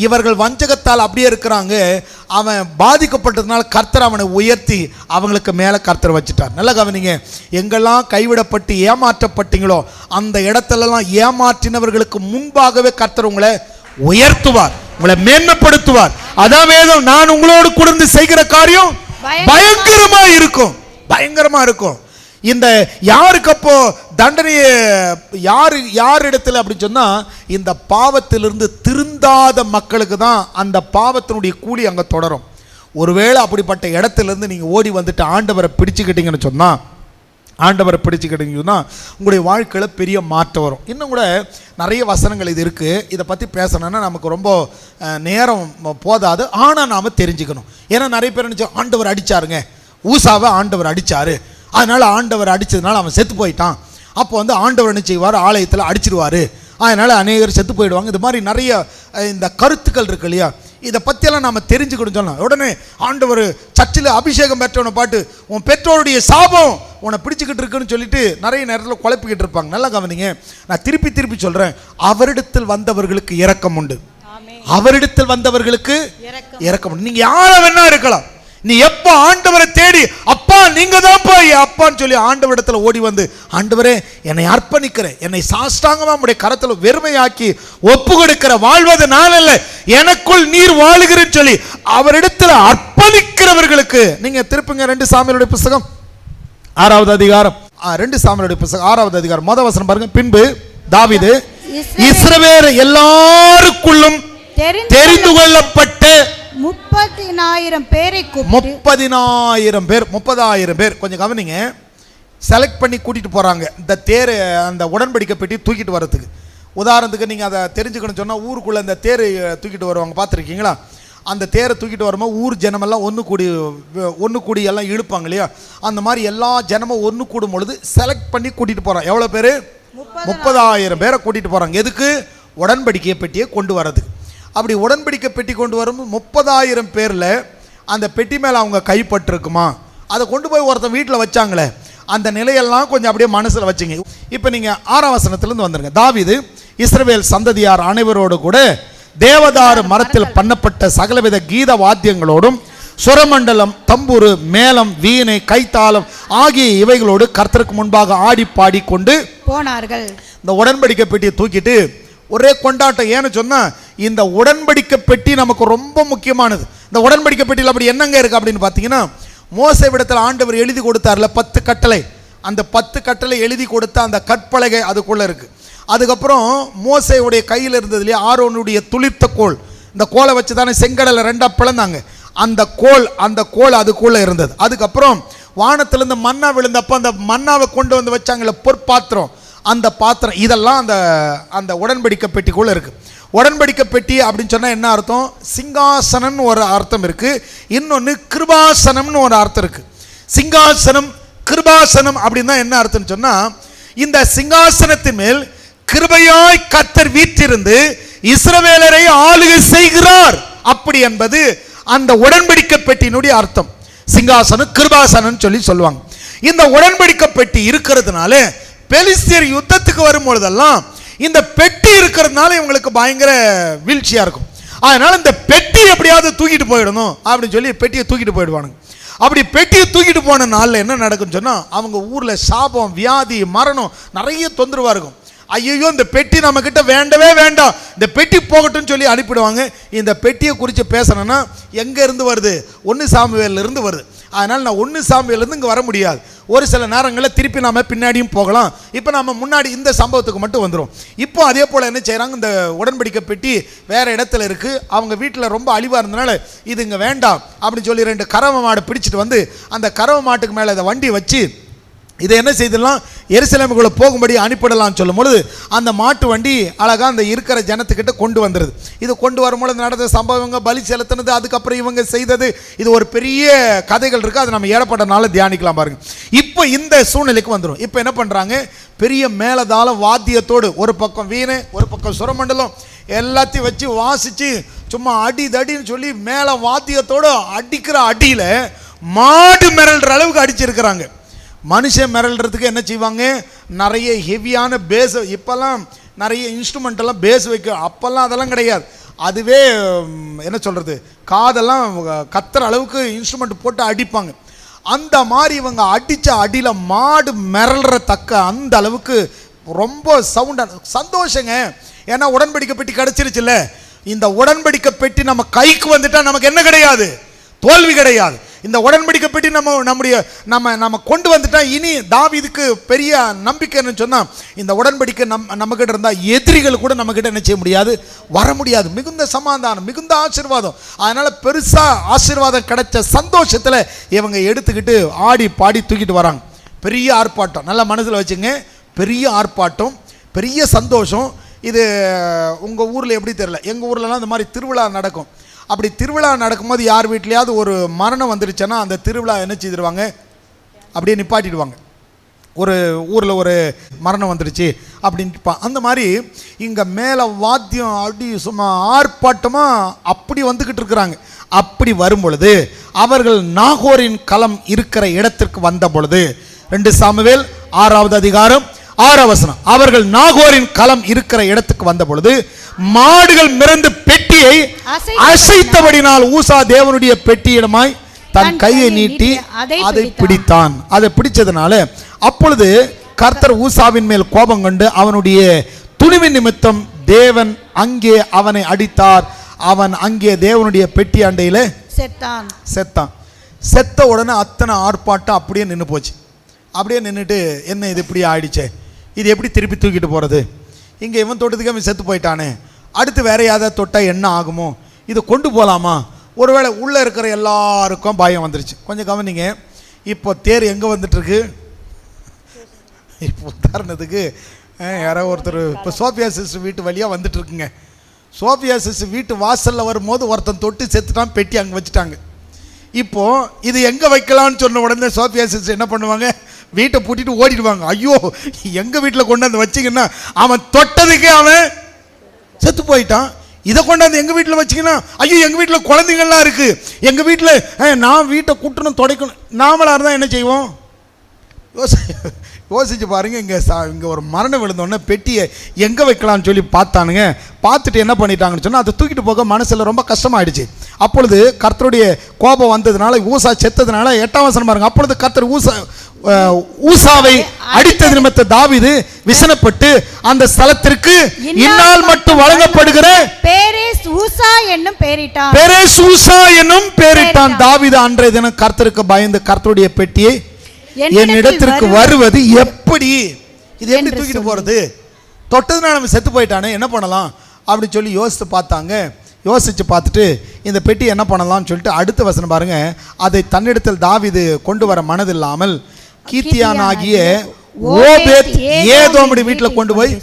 Speaker 1: இவர்கள் வஞ்சகத்தால் அப்படியே இருக்கிறாங்க. அவன் பாதிக்கப்பட்டதுனால கர்த்தர் அவனை உயர்த்தி அவங்களுக்கு மேலே கர்த்தர் வச்சுட்டார். நல்லா கவனிங்க, எங்கெல்லாம் கைவிடப்பட்டு ஏமாற்றப்பட்டீங்களோ அந்த இடத்துலலாம் ஏமாற்றினவர்களுக்கு முன்பாகவே கர்த்தர் உங்களை உயர்த்துவார், உங்களை மேன்மைப்படுத்துவார். அதான் வேதம், நான் உங்களோடு கூர்ந்து செய்கிற காரியம் பயங்கரமா இருக்கும், பயங்கரமா இருக்கும். இந்த யாருக்கு அப்போ தண்டனையை யார் இடத்துல அப்படின்னு சொன்னா இந்த பாவத்திலிருந்து திருந்தாத மக்களுக்கு தான் அந்த பாவத்தினுடைய கூலி அங்கே தொடரும். ஒருவேளை அப்படிப்பட்ட இடத்துலேருந்து நீங்கள் ஓடி வந்துட்டு ஆண்டவரை பிடிச்சுக்கிட்டீங்கன்னு சொன்னால், ஆண்டவரை பிடிச்சுக்கிட்டீங்கன்னா உங்களுடைய வாழ்க்கையில் பெரிய மாற்றம் வரும். இன்னும் கூட நிறைய வசனங்கள் இது இருக்குது. இதை பற்றி பேசணுன்னா நமக்கு ரொம்ப நேரம் போதாது. ஆனால் நாம் தெரிஞ்சுக்கணும். ஏன்னா நிறைய பேர் நினச்சோம் ஆண்டவர் அடித்தாருங்க, ஊசாவை ஆண்டவர் அடித்தார், அதனால் ஆண்டவர் அடித்ததுனால அவன் செத்து போயிட்டான், அப்போ வந்து ஆண்டவர் என்ன செய்வார், ஆலயத்தில் அடிச்சிடுவார், அதனால் அநேகர் செத்து போயிடுவாங்க. இது மாதிரி நிறைய இந்த கருத்துக்கள் இருக்கு இல்லையா, இதை பற்றியெல்லாம் நாம் தெரிஞ்சுக்கணும். சொல்லலாம் உடனே ஆண்டவர் சர்ச்சில் அபிஷேகம் பெற்றவனை பாட்டு உன் பெற்றோருடைய சாபம் உன்னை பிடிச்சிக்கிட்டு இருக்குன்னு சொல்லிட்டு நிறைய நேரத்தில் குழப்பிக்கிட்டு இருப்பாங்க. நல்லா கவனிங்க, நான் திருப்பி சொல்கிறேன், அவரிடத்தில் வந்தவர்களுக்கு இரக்கம் உண்டு, அவரிடத்தில் வந்தவர்களுக்கு இரக்கம் உண்டு. நீங்கள் யாரை வேணா இருக்கலாம், நீ எப்போ ஆண்டவரை தேடி அப்பா நீங்க தான்ப்பா அப்பான்னு சொல்லி ஆண்டவரிடத்துல ஓடி வந்து ஆண்டவரே என்னை அர்ப்பணிக்கிறேன், என்னை சாஷ்டாங்கமா உம்முடைய கரத்துல வெறுமையாக்கி ஒப்பு கொடுக்கிற, வாழ்வது நான் அல்ல எனக்குள் நீர் வாழுகிறேன்னு சொல்லி அவரிடத்துல அர்ப்பணிக்கிறவர்களுக்கு நீங்க திருப்புங்க 2 சாமுவேலுடைய புத்தகம் 6வது அதிகாரம், 2 சாமுவேலுடைய புத்தகம் 6வது அதிகாரம் முதல் வசனம் பாருங்க. பின்பு தாவீது இஸ்ரவேல் எல்லாருக்குள்ளும் தெரிந்து கொள்ளப்பட்ட
Speaker 3: 30,000 பேரை
Speaker 1: 30,000 பேர் கொஞ்சம் கவனிங்க, செலக்ட் பண்ணி கூட்டிட்டு போறாங்க இந்த தேர், அந்த உடன்படிக்கை பெட்டி தூக்கிட்டு வர்றதுக்கு. உதாரணத்துக்கு நீங்க அதை தெரிஞ்சுக்கணும் சொன்னா, ஊருக்குள்ள அந்த தேர் தூக்கிட்டு வருவாங்க, பார்த்துருக்கீங்களா? அந்த தேரை தூக்கிட்டு வரும்போது ஊர் ஜனமெல்லாம் ஒன்று கூடி எல்லாம் இழுப்பாங்க இல்லையா, அந்த மாதிரி எல்லா ஜனமும் ஒன்று கூடும் பொழுது செலக்ட் பண்ணி கூட்டிட்டு போறாங்க. எவ்வளோ பேர்? 30,000 பேரை கூட்டிட்டு போறாங்க. எதுக்கு? உடன்படிக்கை பெட்டியை கொண்டு வர்றதுக்கு. அப்படி உடன்படிக்கை பெட்டி கொண்டு வரும்போது 30,000 பேரில் அந்த பெட்டி மேலே அவங்க கைப்பற்றிருக்குமா, அதை கொண்டு போய் ஒருத்தன் வீட்டில் வச்சாங்களே, அந்த நிலையெல்லாம் கொஞ்சம் அப்படியே மனசில் வச்சுங்க. இப்போ நீங்கள் 6ஆம் வசனத்திலேருந்து வந்துருங்க. தாவீது இஸ்ரவேல் சந்ததியார் அனைவரோடு கூட தேவதாரு மரத்தில் பண்ணப்பட்ட சகலவித கீத வாத்தியங்களோடும் சுரமண்டலம், தம்புரு, மேளம், வீணை, கைத்தாளம் ஆகிய இவைகளோடு கர்த்தருக்கு முன்பாக ஆடி பாடி கொண்டு போனார்கள். இந்த உடன்படிக்கை பெட்டியை தூக்கிட்டு ஒரே கொண்டாட்டம். ஏன்னு சொன்னா இந்த உடன்படிக்கை பெட்டி நமக்கு ரொம்ப முக்கியமானது. இந்த உடன்படிக்கை பெட்டியில் அப்படி என்னங்க இருக்கு அப்படின்னு பார்த்தீங்கன்னா, மோசேவிடத்தில் ஆண்டவர் எழுதி கொடுத்தார்ல 10 கட்டளை, அந்த 10 கட்டளை எழுதி கொடுத்த அந்த கற்பலகை அதுக்குள்ள இருக்கு. அதுக்கப்புறம் மோசேவுடைய கையில் இருந்தது இல்லையா, ஆரோனுடைய துளிர்த்த கோல், இந்த கோலை வச்சு தானே செங்கடலை ரெண்டாக பிளந்தாங்க. அந்த கோல் அதுக்குள்ளே இருந்தது. அதுக்கப்புறம் வானத்திலிருந்து மன்னா விழுந்தப்போ அந்த மன்னாவை கொண்டு வந்து வச்சாங்களே பொற்பாத்திரம், அந்த பாத்திரம், இதெல்லாம் அந்த உடன்படிக்கை பெட்டிக்குள்ளே இருக்குது. உடன்படிக்கை பெட்டி அப்படின்னு சொன்னால் என்ன அர்த்தம்? சிங்காசனம்னு ஒரு அர்த்தம் இருக்குது, இன்னொன்று கிருபாசனம்னு ஒரு அர்த்தம் இருக்குது. சிங்காசனம் கிருபாசனம் அப்படின்னா என்ன அர்த்தம்னு சொன்னால், இந்த சிங்காசனத்தின் மேல் கிருபையாய் கர்த்தர் வீற்றிருந்து இஸ்ரவேலரை ஆளுகை செய்கிறார், அப்படி என்பது அந்த உடன்படிக்கை பெட்டியினுடைய அர்த்தம். சிங்காசனம் கிருபாசனம் சொல்லி சொல்லுவாங்க. இந்த உடன்படிக்கை பெட்டி இருக்கிறதுனால பெலிஸ்தியர் யுத்தத்துக்கு வரும்பொழுதெல்லாம் இந்த பெட்டி இருக்கிறதுனால இவங்களுக்கு பயங்கர வீழ்ச்சியா இருக்கும். அதனால இந்த பெட்டி எப்படியாவது தூக்கிட்டு போயிடணும் அப்படின்னு சொல்லி பெட்டியை தூக்கிட்டு போயிடுவானுங்க. அப்படி பெட்டியை தூக்கிட்டு போன நாளில் என்ன நடக்கும்னு சொன்னால், அவங்க ஊரில் சாபம், வியாதி, மரணம் நிறைய தொந்தரவாக இருக்கும். ஐயோ இந்த பெட்டி நம்ம கிட்ட வேண்டவே வேண்டாம், இந்த பெட்டி போகட்டும்னு சொல்லி அனுப்பிடுவாங்க. இந்த பெட்டியை குறித்து பேசணும்னா எங்கே இருந்து வருது? 1 சாமுவேல்ல இருந்து வருது. அதனால் நான் 1 சாமுவேல்லேருந்து இங்கே வர முடியாது. ஒரு சில நேரங்களில் திருப்பி நாம் பின்னாடியும் போகலாம். இப்போ நம்ம முன்னாடி இந்த சம்பவத்துக்கு மட்டும் வந்துடும். இப்போ அதே போல் என்ன செய்கிறாங்க, இந்த உடன்படிக்கை பெட்டி வேறு இடத்துல இருக்குது. அவங்க வீட்டில் ரொம்ப அழிவாக இருந்தனால இது இங்கே வேண்டாம் அப்படின்னு சொல்லி 2 கறவை மாடு பிடிச்சிட்டு வந்து அந்த கறவை மாட்டுக்கு மேலே இதை வண்டி வச்சு இதை என்ன செய்திடலாம், எருசலேமுக்குள்ள போகும்படி அனுப்பிடலாம்னு சொல்லும் பொழுது அந்த மாட்டு வண்டி அழகாக அந்த இருக்கிற ஜனத்துக்கிட்ட கொண்டு வந்துடுது. இது கொண்டு வரும்பொழுது நடந்த சம்பவங்க, பலி செலுத்தினது, அதுக்கப்புறம் இவங்க செய்தது, இது ஒரு பெரிய கதைகள் இருக்குது. அது நம்ம ஏறப்பட்டனால தியானிக்கலாம் பாருங்க. இப்போ இந்த சூழ்நிலைக்கு வந்துடும். இப்போ என்ன பண்ணுறாங்க, பெரிய மேலதாள வாத்தியத்தோடு, ஒரு பக்கம் வீணை, ஒரு பக்கம் சுரமண்டலம் எல்லாத்தையும் வச்சு வாசித்து சும்மா அடி தடின்னு சொல்லி மேலே வாத்தியத்தோடு அடிக்கிற அடியில் மாடு மிரள்ற அளவுக்கு அடிச்சிருக்கிறாங்க. மனுஷன் மிரள்றதுக்கு என்ன செய்வாங்க, நிறைய ஹெவியான பேஸ், இப்போல்லாம் நிறைய இன்ஸ்ட்ருமெண்ட் எல்லாம் பேஸ் வைக்க, அப்போல்லாம் அதெல்லாம் கிடையாது. அதுவே என்ன சொல்கிறது, காதெல்லாம் கத்துற அளவுக்கு இன்ஸ்ட்ருமெண்ட் போட்டு அடிப்பாங்க. அந்த மாதிரி இவங்க அடித்த அடியில் மாடு மிரள்ற தக்க அந்த அளவுக்கு ரொம்ப சவுண்டாக சந்தோஷங்க. ஏன்னா உடன்படிக்கை பெட்டி கிடச்சிருச்சுல்ல. இந்த உடன்படிக்கை பெட்டி நம்ம கைக்கு வந்துட்டால் நமக்கு என்ன கிடையாது, தோல்வி கிடையாது. இந்த உடன்படிக்கை பெட்டி நம்ம கொண்டு வந்துட்டா இனி தாவீதுக்கு பெரிய நம்பிக்கைன்னு சொன்னால், இந்த உடன்படிக்கை நம்மக்கிட்ட இருந்தால் எதிரிகள் கூட நம்மக்கிட்ட என்ன செய்ய முடியாது, வர முடியாது. மிகுந்த சமாதானம், மிகுந்த ஆசீர்வாதம். அதனால் பெருசாக ஆசீர்வாதம் கிடைச்ச சந்தோஷத்தில் இவங்க எடுத்துக்கிட்டு ஆடி பாடி தூக்கிட்டு வராங்க. பெரிய ஆர்ப்பாட்டம், நல்லா மனசில் வச்சுங்க, பெரிய ஆர்ப்பாட்டம், பெரிய சந்தோஷம். இது உங்கள் ஊரில் எப்படி தெரியல, எங்கள் ஊர்லலாம் இந்த மாதிரி திருவிழா நடக்கும். அப்படி திருவிழா நடக்கும்போது யார் வீட்லையாவது ஒரு மரணம் வந்துருச்சுன்னா அந்த திருவிழா என்ன செய்திருவாங்க, அப்படியே நிப்பாட்டிடுவாங்க. ஒரு ஊரில் ஒரு மரணம் வந்துருச்சு அப்படின்ட்டு அந்த மாதிரி இங்கே மேலே வாத்தியம் அப்படி சும்மா ஆர்ப்பாட்டமாக அப்படி வந்துக்கிட்டு இருக்கிறாங்க. அப்படி வரும் பொழுது அவர்கள் நாகோரின் களம் இருக்கிற இடத்திற்கு வந்த பொழுது, 2 சாமுவேல் 6வது அதிகாரம் 6வது வசனம், அவர்கள் நாகோரின் களம் இருக்கிற இடத்துக்கு வந்த பொழுது மாடுகள் மிரண்டு பெட்டியை அசைத்தபடினால் ஊசா தேவனுடைய பெட்டியிடமாய் தன் கையை நீட்டி அதை பிடித்தான். அதை பிடிச்சதுனால அப்பொழுது கர்த்தர் ஊசாவின் மேல் கோபம் கொண்டு அவனுடைய துணிவின் நிமித்தம் தேவன் அங்கே அவனை அடித்தார். அவன் அங்கே தேவனுடைய பெட்டி அண்டையில செத்தான். செத்த உடனே அத்தனை ஆர்ப்பாட்டம் அப்படியே நின்று போச்சு. அப்படியே நின்றுட்டு என்ன இது இப்படி ஆயிடுச்சே, இது எப்படி திருப்பி தூக்கிட்டு போகிறது, இங்கே இவன் தொட்டதுக்கு அவன் செத்து போயிட்டானே, அடுத்து வேற யாராவது தொட்டால் என்ன ஆகுமோ, இதை கொண்டு போகலாமா, ஒருவேளை உள்ளே இருக்கிற எல்லாருக்கும் பயம் வந்துருச்சு. கொஞ்சம் கவனிங்க, இப்போ தேர் எங்கே வந்துட்டுருக்கு, இப்போ உதாரணத்துக்கு யாரோ ஒருத்தர் இப்போ சோஃபியா சிஸ்டர் வீட்டு வழியாக வந்துட்டுருக்குங்க. சோஃபியா சிஸ்டர் வீட்டு வாசலில் வரும்போது ஒருத்தன் தொட்டு செத்துட்டான், பெட்டி அங்கே வச்சுட்டாங்க. இப்போது இது எங்கே வைக்கலான்னு சொன்ன உடனே சோஃபியா சிஸ்டர் என்ன பண்ணுவாங்க, வீட்டை பூட்டிட்டு ஓடிடுவாங்க. ஐயோ எங்கள் வீட்டில் கொண்டாந்து வச்சிங்கன்னா அவன் தொட்டதுக்கே அவன் செத்து போயிட்டான், இதை கொண்டாந்து எங்கள் வீட்டில் வச்சிங்கன்னா ஐயோ எங்கள் வீட்டில் குழந்தைங்கள்லாம் இருக்குது, எங்கள் வீட்டில் நான் வீட்டை கூட்டணும் துடைக்கணும். நாமளாக இருந்தால் என்ன செய்வோம், யோசிச்சு பாருங்க. இங்கே ஒரு மரணம் விழுந்தோடனே பெட்டியை எங்கே வைக்கலாம்னு சொல்லி பார்த்தானுங்க. பார்த்துட்டு என்ன பண்ணிட்டாங்கன்னு சொன்னால் அதை தூக்கிட்டு போக மனசில் ரொம்ப கஷ்டமாயிடுச்சு. அப்பொழுது கர்த்தருடைய கோபம் வந்ததுனால ஊசா செத்ததுனால 8ஆம் வசனம் பாருங்க, அப்பொழுது கர்த்தர் ஊசாவை அடித்தது நிமித்த தாவீது விசனப்பட்டு அந்த ஸ்தலத்திற்கு இந்நாள் மட்டும் வழங்கப்படுகிற
Speaker 3: பேரேஸ் ஊசா என்னும்
Speaker 1: பெயரிட்டான். தாவீது அன்றைய தினம் கர்த்தருக்கு பயந்து கர்த்தருடைய பெட்டியை என் இடத்திற்கு வருவது எப்படி, இது எப்படி தூக்கிட்டு போறது, தொட்டதுனால நம்ம செத்து போயிட்டானே என்ன பண்ணலாம் அப்படின்னு சொல்லி யோசித்து பார்த்தாங்க. யோசித்து பார்த்துட்டு இந்த பெட்டி என்ன பண்ணலாம்னு சொல்லிட்டு அடுத்த வசனம் பாருங்க, அதை தன்னிடத்தில் தாவீது கொண்டு வர மனதில்லாமல் கீத்தியானாகிய ஓபேத் ஏதோமுடைய வீட்டில் கொண்டு போய்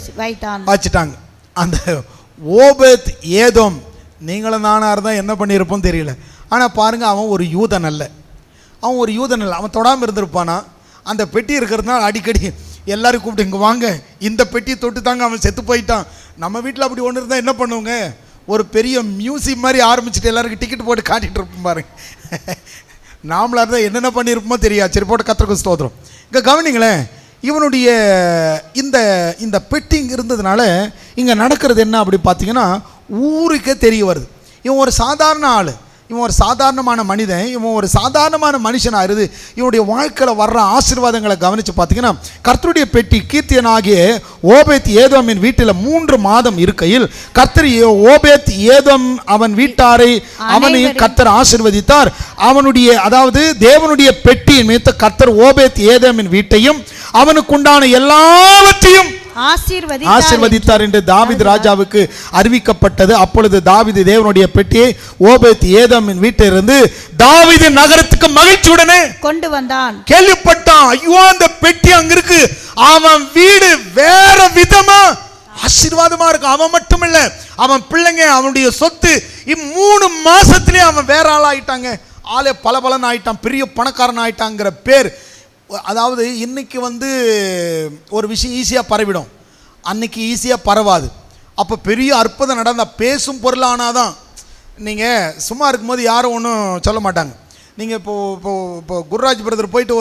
Speaker 1: வச்சுட்டாங்க. அந்த ஓபேத் ஏதோம் நீங்களும் நானாக இருந்தால் என்ன பண்ணியிருப்போம் தெரியல. ஆனால் பாருங்கள், அவன் ஒரு யூதன் அல்ல, அவன் தொடாமல் இருந்திருப்பானா. அந்த பெட்டி இருக்கிறதுனால அடிக்கடி எல்லாரும் கூப்பிட்டு இங்கே வாங்க, இந்த பெட்டி தொட்டு தாங்க அவன் செத்து போயிட்டான். நம்ம வீட்டில் அப்படி ஒன்று இருந்தால் என்ன பண்ணுவோங்க, ஒரு பெரிய மியூசியம் மாதிரி ஆரம்பிச்சுட்டு எல்லாருக்கும் டிக்கெட் போட்டு காட்டிகிட்டு இருப்போம் பாருங்க. நாமளாக இருந்தால் என்னென்ன பண்ணியிருப்போமோ தெரியாது. சரி, போட்டு கத்திரிக்கு ஸ்தோத்திரம். இங்கே கவனிங்களேன், இவனுடைய இந்த பெட்டிங் இருந்ததுனால இங்கே நடக்கிறது என்ன அப்படி பார்த்தீங்கன்னா, ஊருக்கே தெரிய வருது. இவன் ஒரு சாதாரண ஆள், இவன் ஒரு சாதாரணமான மனிதன், இவன் ஒரு சாதாரணமான மனுஷனாக இருந்து இவனுடைய வாழ்க்கையில் வர்ற ஆசீர்வாதங்களை கவனித்து பார்த்தீங்கன்னா, கர்த்தருடைய பெட்டி கீர்த்தியனாகிய ஓபேத் ஏதோமின் வீட்டில் 3 மாதம் இருக்கையில் கர்த்தர் ஓபேத் ஏதோம் அவன் வீட்டாரை அவனையும் கர்த்தர் ஆசீர்வதித்தார். அவனுடைய அதாவது தேவனுடைய பெட்டியின் மீது கர்த்தர் ஓபேத் ஏதோமின் வீட்டையும் அவனுக்குண்டான எல்லாவற்றையும் ஆசீர்வதித்தார் என்று தாவீது ராஜாவுக்கு அறிவிக்கப்பட்டது. அப்பொழுது தாவீது தேவனுடைய பெட்டியை ஓபேத் ஏதோமின் வீட்டிலிருந்து தாவீது நகரத்துக்கு மகிழ்ச்சியுடனே கொண்டு வந்தான். கேள்விப்பட்டான், ஐயோ அந்த பெட்டி அங்க இருக்கு, அவன் வீடு வேற விதமா ஆசீர்வாதமா இருக்கு. அவன் மட்டும் இல்ல, அவன் பிள்ளைங்க, அவனுடைய சொத்து, 3 மாசத்திலே அவன் வேற ஆள் ஆயிட்டாங்க. ஆளே பலபலன் ஆயிட்டான், பெரிய பணக்காரன் ஆயிட்டாங்கிற பேர். அதாவது இன்னைக்கு ஒரு விஷயம் ஈஸியாக பரவிடும், அன்னைக்கு ஈஸியாக பரவாது. அப்போ பெரிய அற்புதம் நடந்தால் பேசும் பொருளானாதான். நீங்கள் சும்மா இருக்கும்போது யாரும் ஒன்றும் சொல்ல மாட்டாங்க. நீங்கள் இப்போ குருராஜ் பிரதர் போயிட்டு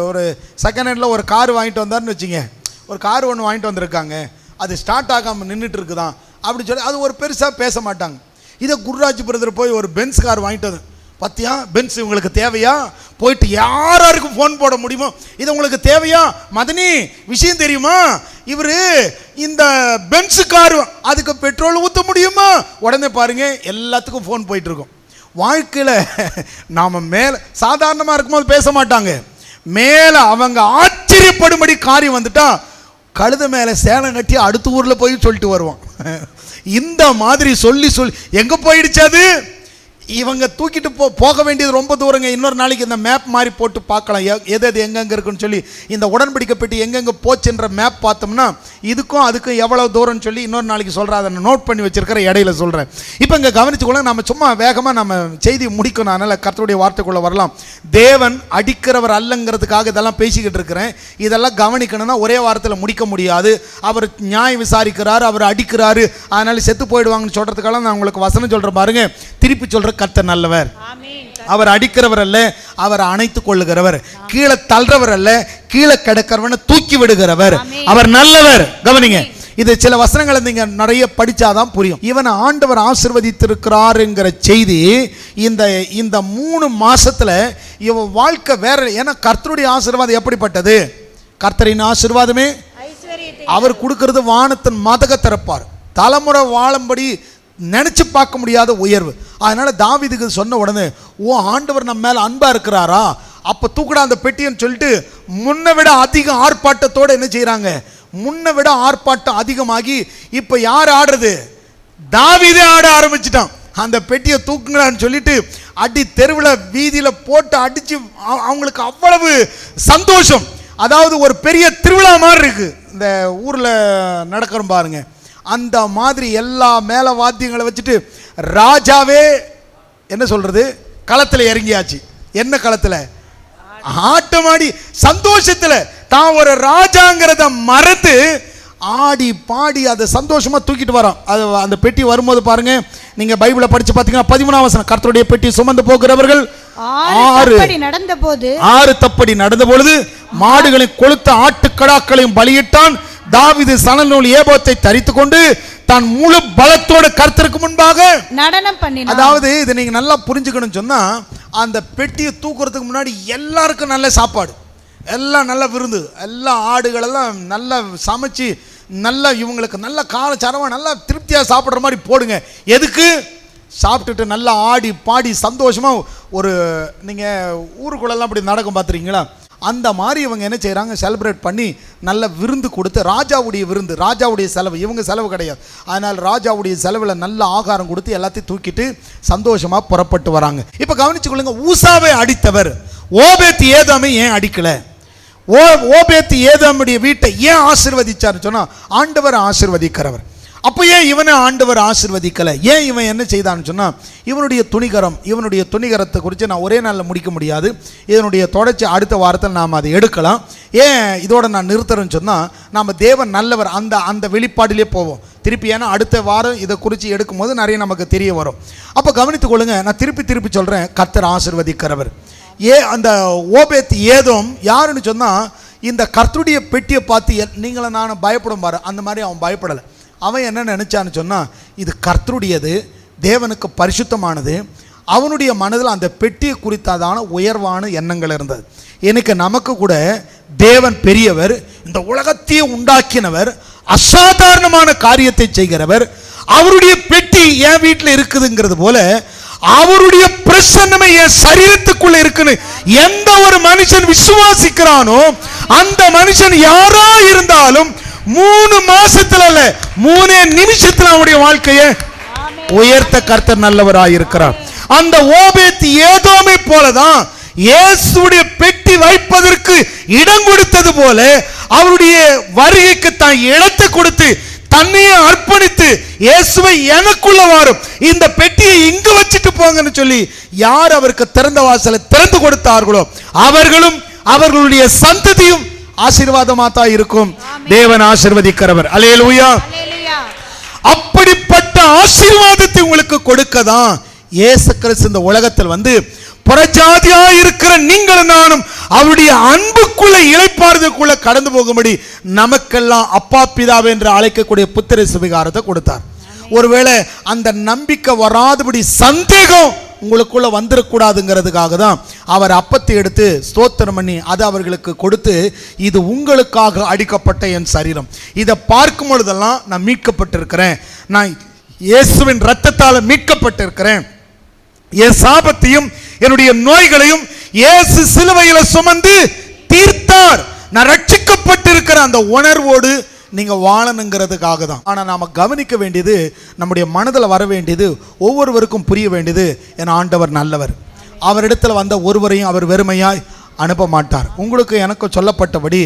Speaker 1: ஒரு செகண்ட் ஹேண்டில் ஒரு கார் வாங்கிட்டு வந்தார்னு வச்சுங்க, ஒரு கார் ஒன்று வாங்கிட்டு வந்திருக்காங்க, அது ஸ்டார்ட் ஆகாமல் நின்றுட்டு இருக்குதான் அப்படி சொல்லி அது ஒரு பெருசாக பேச மாட்டாங்க. இதை குருராஜ் பிரதர் போய் ஒரு பென்ஸ் கார் வாங்கிட்டு வந்து, பார்த்தியா பென்ஸ் உங்களுக்கு தேவையா, போயிட்டு யாராருக்கும் ஃபோன் போட முடியுமோ, இது உங்களுக்கு தேவையா மதனி, விஷயம் தெரியுமா, இவரு இந்த பென்ஸ் கார் அதுக்கு பெட்ரோல் ஊற்ற முடியுமா, உடனே பாருங்க எல்லாத்துக்கும் ஃபோன் போயிட்டு இருக்கும். வாழ்க்கையில் நாம் மேலே சாதாரணமாக இருக்கும்போது பேச மாட்டாங்க, மேலே அவங்க ஆச்சரியப்படும்படி காரியம் வந்துட்டா கழுத மேலே சேலம் கட்டி அடுத்த ஊரில் போய் சொல்லிட்டு வருவான். இந்த மாதிரி சொல்லி எங்கே போயிடுச்சு அது, இவங்க தூக்கிட்டு போக வேண்டியது ரொம்ப தூரங்க. இன்னொரு நாளைக்கு இந்த மேப் மாதிரி போட்டு பார்க்கலாம், எது எங்கெங்கே இருக்குன்னு சொல்லி. இந்த உடன்படிக்கை பெட்டி எங்கெங்கே போச்சுன்ற மேப் பார்த்தோம்னா இதுக்கும் அதுக்கும் எவ்வளோ தூரம்னு சொல்லி இன்னொரு நாளைக்கு சொல்கிறேன். அதை நான் நோட் பண்ணி வச்சிருக்கிற இடையில சொல்கிறேன். இப்போ இங்கே கவனிச்சுக்கொள்ள, நம்ம சும்மா வேகமாக நம்ம செய்தி முடிக்கணும், அதனால் கர்த்தருடைய வார்த்தைக்குள்ளே வரலாம். தேவன் அடிக்கிறவர் அல்லங்கிறதுக்காக இதெல்லாம் பேசிக்கிட்டு இருக்கிறேன். இதெல்லாம் கவனிக்கணும்னா ஒரே வாரத்தில் முடிக்க முடியாது. அவர் நியாயம் விசாரிக்கிறார், அவர் அடிக்கிறாரு, அதனால் செத்து போயிடுவாங்கன்னு சொல்கிறதுக்கெல்லாம் நான் உங்களுக்கு வசனம் சொல்கிறேன் பாருங்க. திருப்பி சொல்கிற, கர்த்தர் நல்லவர், அவர் அடிக்கிறவர் அல்ல, அவர் அணைத்துக் கொள்ளுகிறவர், கீழே தள்ளுறவர் அல்ல, கீழே கிடக்கிறவனை தூக்கி விடுகிறவர், அவர் நல்லவர். கவனிங்க, இது சில வசனங்களை நீங்க நிறைய படிச்சாதான் புரியும். இவன் ஆண்டவர் ஆசீர்வதித்திருக்கிறார் என்கிற செய்தி இந்த 3 மாசத்துல இவன் வாழ்க்கை வேற. ஏன்னா கர்த்தருடைய ஆசீர்வாதம் எப்படிப்பட்டது, கர்த்தரின் ஆசீர்வாதமே அவர் கொடுக்கிறது வானத்தின் மதக திறப்பார், தலைமுறை வாழும்படி நினைச்சு பார்க்க முடியாத உயர்வு. அதனால தாவீதுக்கு சொன்ன உடனே, ஓ ஆண்டவர் நம்ம மேல அன்பா இருக்கிறாரா, அப்ப தூக்குடா அந்த பெட்டின்னு சொல்லிட்டு முன்ன விட அதிக ஆர்ப்பாட்டத்தோட என்ன செய்யறாங்க, முன்ன விட ஆர்ப்பாட்டம் அதிகமாகி இப்ப யார் ஆடுறது, தாவீதே ஆட ஆரம்பிச்சிட்டான். அந்த பெட்டியை தூக்குங்கடான்னு சொல்லிட்டு அடி தெருவில் வீதியில் போட்டு அடிச்சு அவங்களுக்கு அவ்வளவு சந்தோஷம். அதாவது ஒரு பெரிய திருவிழா மாதிரி இருக்கு இந்த ஊர்ல நடக்கிறோம் பாருங்க. அந்த மாதிரி எல்லா மேல வாத்தியங்களை வச்சுட்டு ராஜாவே என்ன சொல்றது களத்தில் இறங்கியாச்சு. என்ன களத்தில், ஆட்டமாடி சந்தோஷத்தில் தான் ஒரு ராஜாங்கிறத மறந்து ஆடி பாடி அதை சந்தோஷமா தூக்கிட்டு வரோம். அது அந்த பெட்டி வரும்போது பாருங்க, நீங்க பைபிளை படிச்சு பார்த்தீங்கன்னா 13ஆம் வசனம், கர்த்தருடைய பெட்டி சுமந்து போகிறவர்கள் 6 தப்படி நடந்த பொழுது மாடுகளின் கொழுத்த ஆட்டுக்கடாக்களையும் பலியிட்டான். தாவீது சணல் நூல் ஏபோத்தை தரித்துக் கொண்டு தான் முழு பலத்தோடு கர்த்தருக்கு முன்பாக நடனம் பண்ணினான். அதாவது இதை நீங்க நல்லா புரிஞ்சுக்கணும் சொன்னா, அந்த பெட்டியை தூக்குறதுக்கு முன்னாடி எல்லாருக்கும் நல்ல சாப்பாடு, எல்லாம் நல்ல விருந்து, எல்லா ஆடுகள் எல்லாம் நல்லா சமைச்சு நல்லா இவங்களுக்கு நல்ல காரச்சாரமா நல்லா திருப்தியா சாப்பிட்ற மாதிரி போடுங்க. எதுக்கு, சாப்பிட்டுட்டு நல்லா ஆடி பாடி சந்தோஷமா ஒரு நீங்க ஊருக்குள்ளெல்லாம் அப்படி நடக்கும் பார்த்துருக்கீங்களா, அந்த மாதிரி இவங்க என்ன செய்கிறாங்க, செலிப்ரேட் பண்ணி நல்ல விருந்து கொடுத்து, ராஜாவுடைய விருந்து, ராஜாவுடைய செலவு, இவங்க செலவு கிடையாது. அதனால் ராஜாவுடைய செலவில் நல்ல ஆகாரம் கொடுத்து எல்லாத்தையும் தூக்கிட்டு சந்தோஷமாக புறப்பட்டு வராங்க. இப்போ கவனிச்சுக்கொள்ளுங்க, ஊசாவை அடித்தவர் ஓபேத் ஏதோமை ஏன் அடிக்கலை? ஓபேத் ஏதோமுடைய வீட்டை ஏன் ஆசீர்வதிச்சார்னு சொன்னால் ஆண்டவர் ஆசீர்வதிக்கிறவர். அப்போ ஏன் இவனை ஆண்டவர் ஆசீர்வதிக்கலை? ஏன் இவன் என்ன செய்தான்னு சொன்னால் இவனுடைய துணிகரத்தை குறித்து நான் ஒரே நாளில் முடிக்க முடியாது. இதனுடைய தொடர்ச்சி அடுத்த வாரத்தில் நாம் அதை எடுக்கலாம். ஏன் இதோட நான் நிறுத்துறேன்னு சொன்னால் நாம் தேவன் நல்லவர் அந்த வெளிப்பாடிலே போவோம் திருப்பி. ஏன்னா அடுத்த வாரம் இதை குறித்து எடுக்கும்போது நிறைய நமக்கு தெரிய வரும். அப்போ கவனித்துக் கொள்ளுங்க, நான் திருப்பி சொல்கிறேன், கர்த்தர் ஆசீர்வதிக்கிறவர். அந்த ஓபேத் ஏதோம் யாருன்னு சொன்னால் இந்த கர்த்தருடைய பெட்டியை பார்த்து நீங்கள நான் பயப்படும் பாரு, அந்த மாதிரி அவன் பயப்படலை. அவன் என்ன நினச்சான்னு சொன்னால் இது கர்த்தருடையது, தேவனுக்கு பரிசுத்தமானது. அவனுடைய மனதில் அந்த பெட்டியை குறித்ததான உயர்வான எண்ணங்கள் இருந்தது. எனக்கு நமக்கு கூட தேவன் பெரியவர், இந்த உலகத்தையே உண்டாக்கினவர், அசாதாரணமான காரியத்தை செய்கிறவர். அவருடைய பெட்டி என் வீட்டில் இருக்குதுங்கிறது போல அவருடைய பிரசன்னமே என் சரீரத்துக்குள்ள இருக்குன்னு எந்த ஒரு மனுஷன் விசுவாசிக்கிறானோ அந்த மனுஷன் யாரா இருந்தாலும் 3 மாசத்துல அல்ல 3 நிமிஷத்துல அவருடைய வாழ்க்கையை உயர்த்த கர்த்தர் நல்லவராயிருக்கிறார். அந்த ஓபேத் ஏதோமை போலதான் இயேசுடைய பெட்டி வைப்பதற்கு இடம் கொடுத்தது போல அவருடைய வருகைக்கு தான் இடத்தை கொடுத்து தன்னையே அர்ப்பணித்து இயேசுவை எனக்குள்ள வாரும், இந்த பெட்டியை இங்கு வச்சுட்டு போங்கன்னு சொல்லி யார் அவருக்கு திறந்த வாசலை திறந்து கொடுத்தார்களோ அவர்களும் அவர்களுடைய சந்ததியும் ஆசீர்வாதமா தான் இருக்கும். தேவன் ஆசீர்வதிக்கிறவர். அல்லேலூயா. அப்படிப்பட்ட ஆசீர்வாதத்தை உங்களுக்கு கொடுக்கதான் இயேசு கிறிஸ்து இந்த உலகத்தில் வந்து புறஜாதியா இருக்கிற நீங்களும் நானும் அவருடைய அன்புக்குள்ள இளைப்பாறுதலுக்குள்ள கடந்து போகும்படி நமக்கெல்லாம் அப்பா பிதாவே என்று அழைக்கக்கூடிய புத்திர சுவிகாரத்தை கொடுத்தார். ஒருவேளை அந்த நம்பிக்கை வராதபடி சந்தேகம் உங்களுக்குள்ள வந்துடக்கூடாதுங்கிறதுக்காக தான் அவர் அப்பத்தை எடுத்து ஸ்தோத்திரம் பண்ணி அதை அவர்களுக்கு கொடுத்து, இது உங்களுக்காக அடிக்கப்பட்ட என் சரீரம், இதை பார்க்கும் பொழுதெல்லாம் நான் மீட்கப்பட்டிருக்கிறேன், நான் இயேசுவின் இரத்தத்தால் மீட்கப்பட்டிருக்கிறேன், என் சாபத்தையும் என்னுடைய நோய்களையும் இயேசு சிலுவையில் சுமந்து தீர்த்தார், நான் ரட்சிக்கப்பட்டிருக்கிற அந்த உணர்வோடு நீங்க வாழணுங்கிறதுக்காக தான். ஆனால் நாம கவனிக்க வேண்டியது, நம்முடைய மனதில் வர வேண்டியது, ஒவ்வொருவருக்கும் புரிய வேண்டியது, என் ஆண்டவர் நல்லவர், அவரிடத்தில் வந்த ஒருவரையும் அவர் வெறுமையாய் அனுப்ப மாட்டார். உங்களுக்கு எனக்கு சொல்லப்பட்டபடி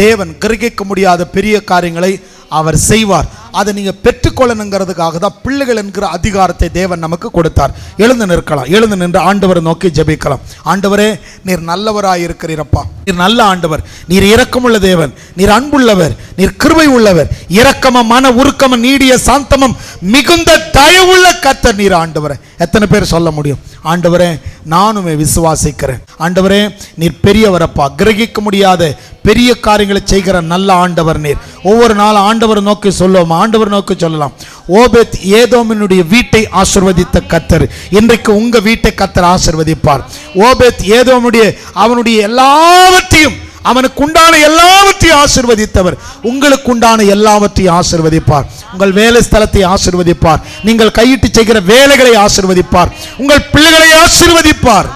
Speaker 1: தேவன் கிரகிக்க முடியாத பெரிய காரியங்களை அவர் செய்வார். அதை நீங்கள் பெற்றுக்கொள்ளணுங்கிறதுக்காக தான் பிள்ளைகள் என்கிற அதிகாரத்தை தேவன் நமக்கு கொடுத்தார். எழுந்து நிற்கலாம், எழுந்து நின்று ஆண்டவரை நோக்கி ஜெபிக்கலாம். ஆண்டவரே, நீர் நல்லவராய் இருக்கிறீரப்பா, நீர் நல்ல ஆண்டவர், நீர் இரக்கமுள்ள தேவன், நீர் அன்புள்ளவர், நீர் கிருபை உள்ளவர், இரக்கமும் மன உருக்கமும் நீடிய சாந்தமும் மிகுந்த தயவுள்ள கர்த்தர் நீர் ஆண்டவரே. எத்தனை பேர் சொல்ல முடியும்? ஆண்டவரே, நானுமே விசுவாசிக்கிறேன். ஆண்டவரே, நீர் பெரியவரப்பா, கிரகிக்க முடியாத பெரிய காரியங்களை செய்கிற நல்ல ஆண்டவர் நீர். ஒவ்வொரு நாளும் ஆண்டவர் நோக்கி சொல்லுவோம், ஆண்டவர் நோக்கி சொல்லலாம். ஓபேத் ஏதோமினுடைய வீட்டை ஆசீர்வதித்த கர்த்தர் இன்றைக்கு உங்க வீட்டை கர்த்தர் ஆசீர்வதிப்பார். ஓபேத் ஏதோமுடைய அவனுடைய எல்லாவற்றையும், அவனுக்கு உண்டான எல்லாவற்றையும் ஆசீர்வதித்தவர் உங்களுக்கு உண்டான எல்லாவற்றையும் ஆசீர்வதிப்பார். உங்கள் வேலை ஸ்தலத்தை ஆசீர்வதிப்பார், நீங்கள் கையிட்டு செய்கிற வேலைகளை ஆசீர்வதிப்பார், உங்கள் பிள்ளைகளை ஆசீர்வதிப்பார்.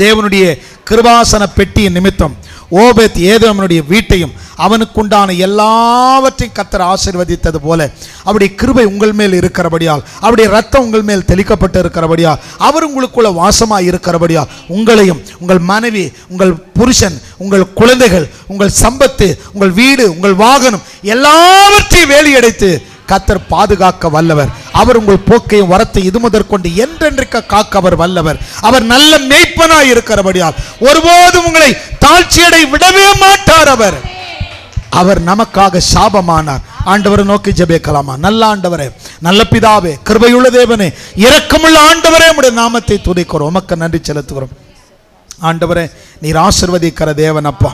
Speaker 1: தேவனுடைய கிருபாசன பெட்டியின் நிமித்தம் ஓபேத் ஏதோமுடைய வீட்டையும் அவனுக்குண்டான எல்லாவற்றையும் கர்த்தர் ஆசீர்வதித்தது போல அவருடைய கிருபை உங்கள் மேல் இருக்கிறபடியால், அவருடைய ரத்தம் உங்கள் மேல் தெளிக்கப்பட்டு இருக்கிறபடியால், அவர் உங்களுக்குள்ள வாசமாய் இருக்கிறபடியால் உங்களையும், உங்கள் மனைவி, உங்கள் புருஷன், உங்கள் குழந்தைகள், உங்கள் சம்பத்து, உங்கள் வீடு, உங்கள் வாகனம் எல்லாவற்றையும் வேலியடைத்து கர்த்தர் பாதுகாக்க வல்லவர். அவர் உங்கள் போக்கையும் வரத்தை இது முதற்கொண்டு என்றென்றைக்கு காக்க அவர் வல்லவர். அவர் நல்ல மேய்ப்பனாய் இருக்கிறபடியால் ஒருபோதும் உங்களை தாழ்ச்சியடை விடவே மாட்டார். அவர் நமக்காக சாபமானார். ஆண்டவரை நோக்கி ஜெபிக்கலாமா? நல்ல ஆண்டவரே, நல்ல பிதாவே, கிருபையுள்ள தேவனே, இரக்கமுள்ள ஆண்டவரே, உம்முடைய நாமத்தை துதிக்கிறோம், உமக்கு நன்றி செலுத்துகிறோம். ஆண்டவரே, நீர் ஆசீர்வதிக்கிற தேவன் அப்பா.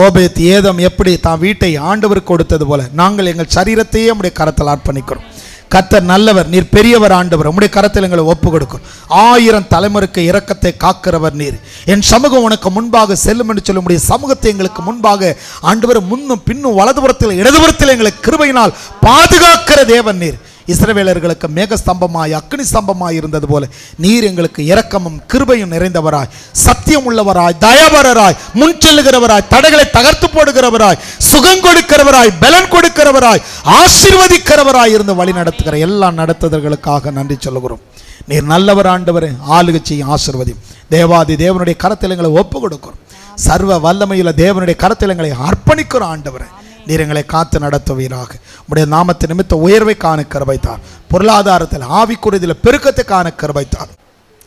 Speaker 1: ஓபேத் ஏதோம் எப்படி தான் வீட்டை ஆண்டவருக்கு கொடுத்தது போல நாங்கள் எங்கள் சரீரத்தையே உம்முடைய கரத்தில் அர்ப்பணிக்கிறோம். கர்த்தர் நல்லவர், நீர் பெரியவர் ஆண்டவர், உம்முடைய கரத்தில் எங்களை ஒப்பு கொடுக்கும். 1000 தலைமுறைக்கு இரக்கத்தை காக்கிறவர் நீர். என் சமூகம் உனக்கு முன்பாக செல்லும் என்று சொல்ல முடிய சமூகத்தை எங்களுக்கு முன்பாக ஆண்டவர் முன்னும் பின்னும் வலதுபுறத்தில் இடதுபுறத்தில் எங்களை கிருபையினால் பாதுகாக்கிற தேவன் நீர். இஸ்ரவேலர்களுக்கு மேக ஸ்தம்பமாய் அக்னி ஸ்தம்பமாய் இருந்தது போல நீர் எங்களுக்கு இரக்கமும் கிருபையும் நிறைந்தவராய், சத்தியம் உள்ளவராய், தயபரராய், முன் செல்லுகிறவராய், தடைகளை தகர்த்து போடுகிறவராய், சுகம் கொடுக்கிறவராய், பலன் கொடுக்கிறவராய், ஆசீர்வதிக்கிறவராய் இருந்து வழி நடத்துகிற எல்லா நடத்துதல்களுக்காக நன்றி சொல்லுகிறோம். நீர் நல்லவர் ஆண்டவரே, ஆளுகை செய்யும் ஆசீர்வதி. தேவாதி தேவனுடைய கரத்தில் எங்களை ஒப்பு கொடுக்கிறோம். சர்வ வல்லமையுள்ள தேவனுடைய கரத்தில் எங்களை அர்ப்பணிக்கிறோம் ஆண்டவரே. நீர் எங்களை காத்து நடத்துவீராக. உடைய நாமத்து நிமித்த உயர்வை காண கிருபைத்தார். பொருளாதாரத்தில் ஆவிக்குரியதில் பெருக்கத்தை காண கிருபைத்தார்.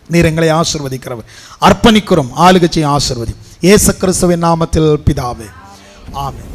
Speaker 1: நீர் எங்களை ஆசீர்வதிக்கிறவர். அர்ப்பணிக்கிறோம். ஆளுகை செய்யும் ஆசீர்வதி. இயேசு கிறிஸ்துவின் நாமத்தில் பிதாவே, ஆமென்.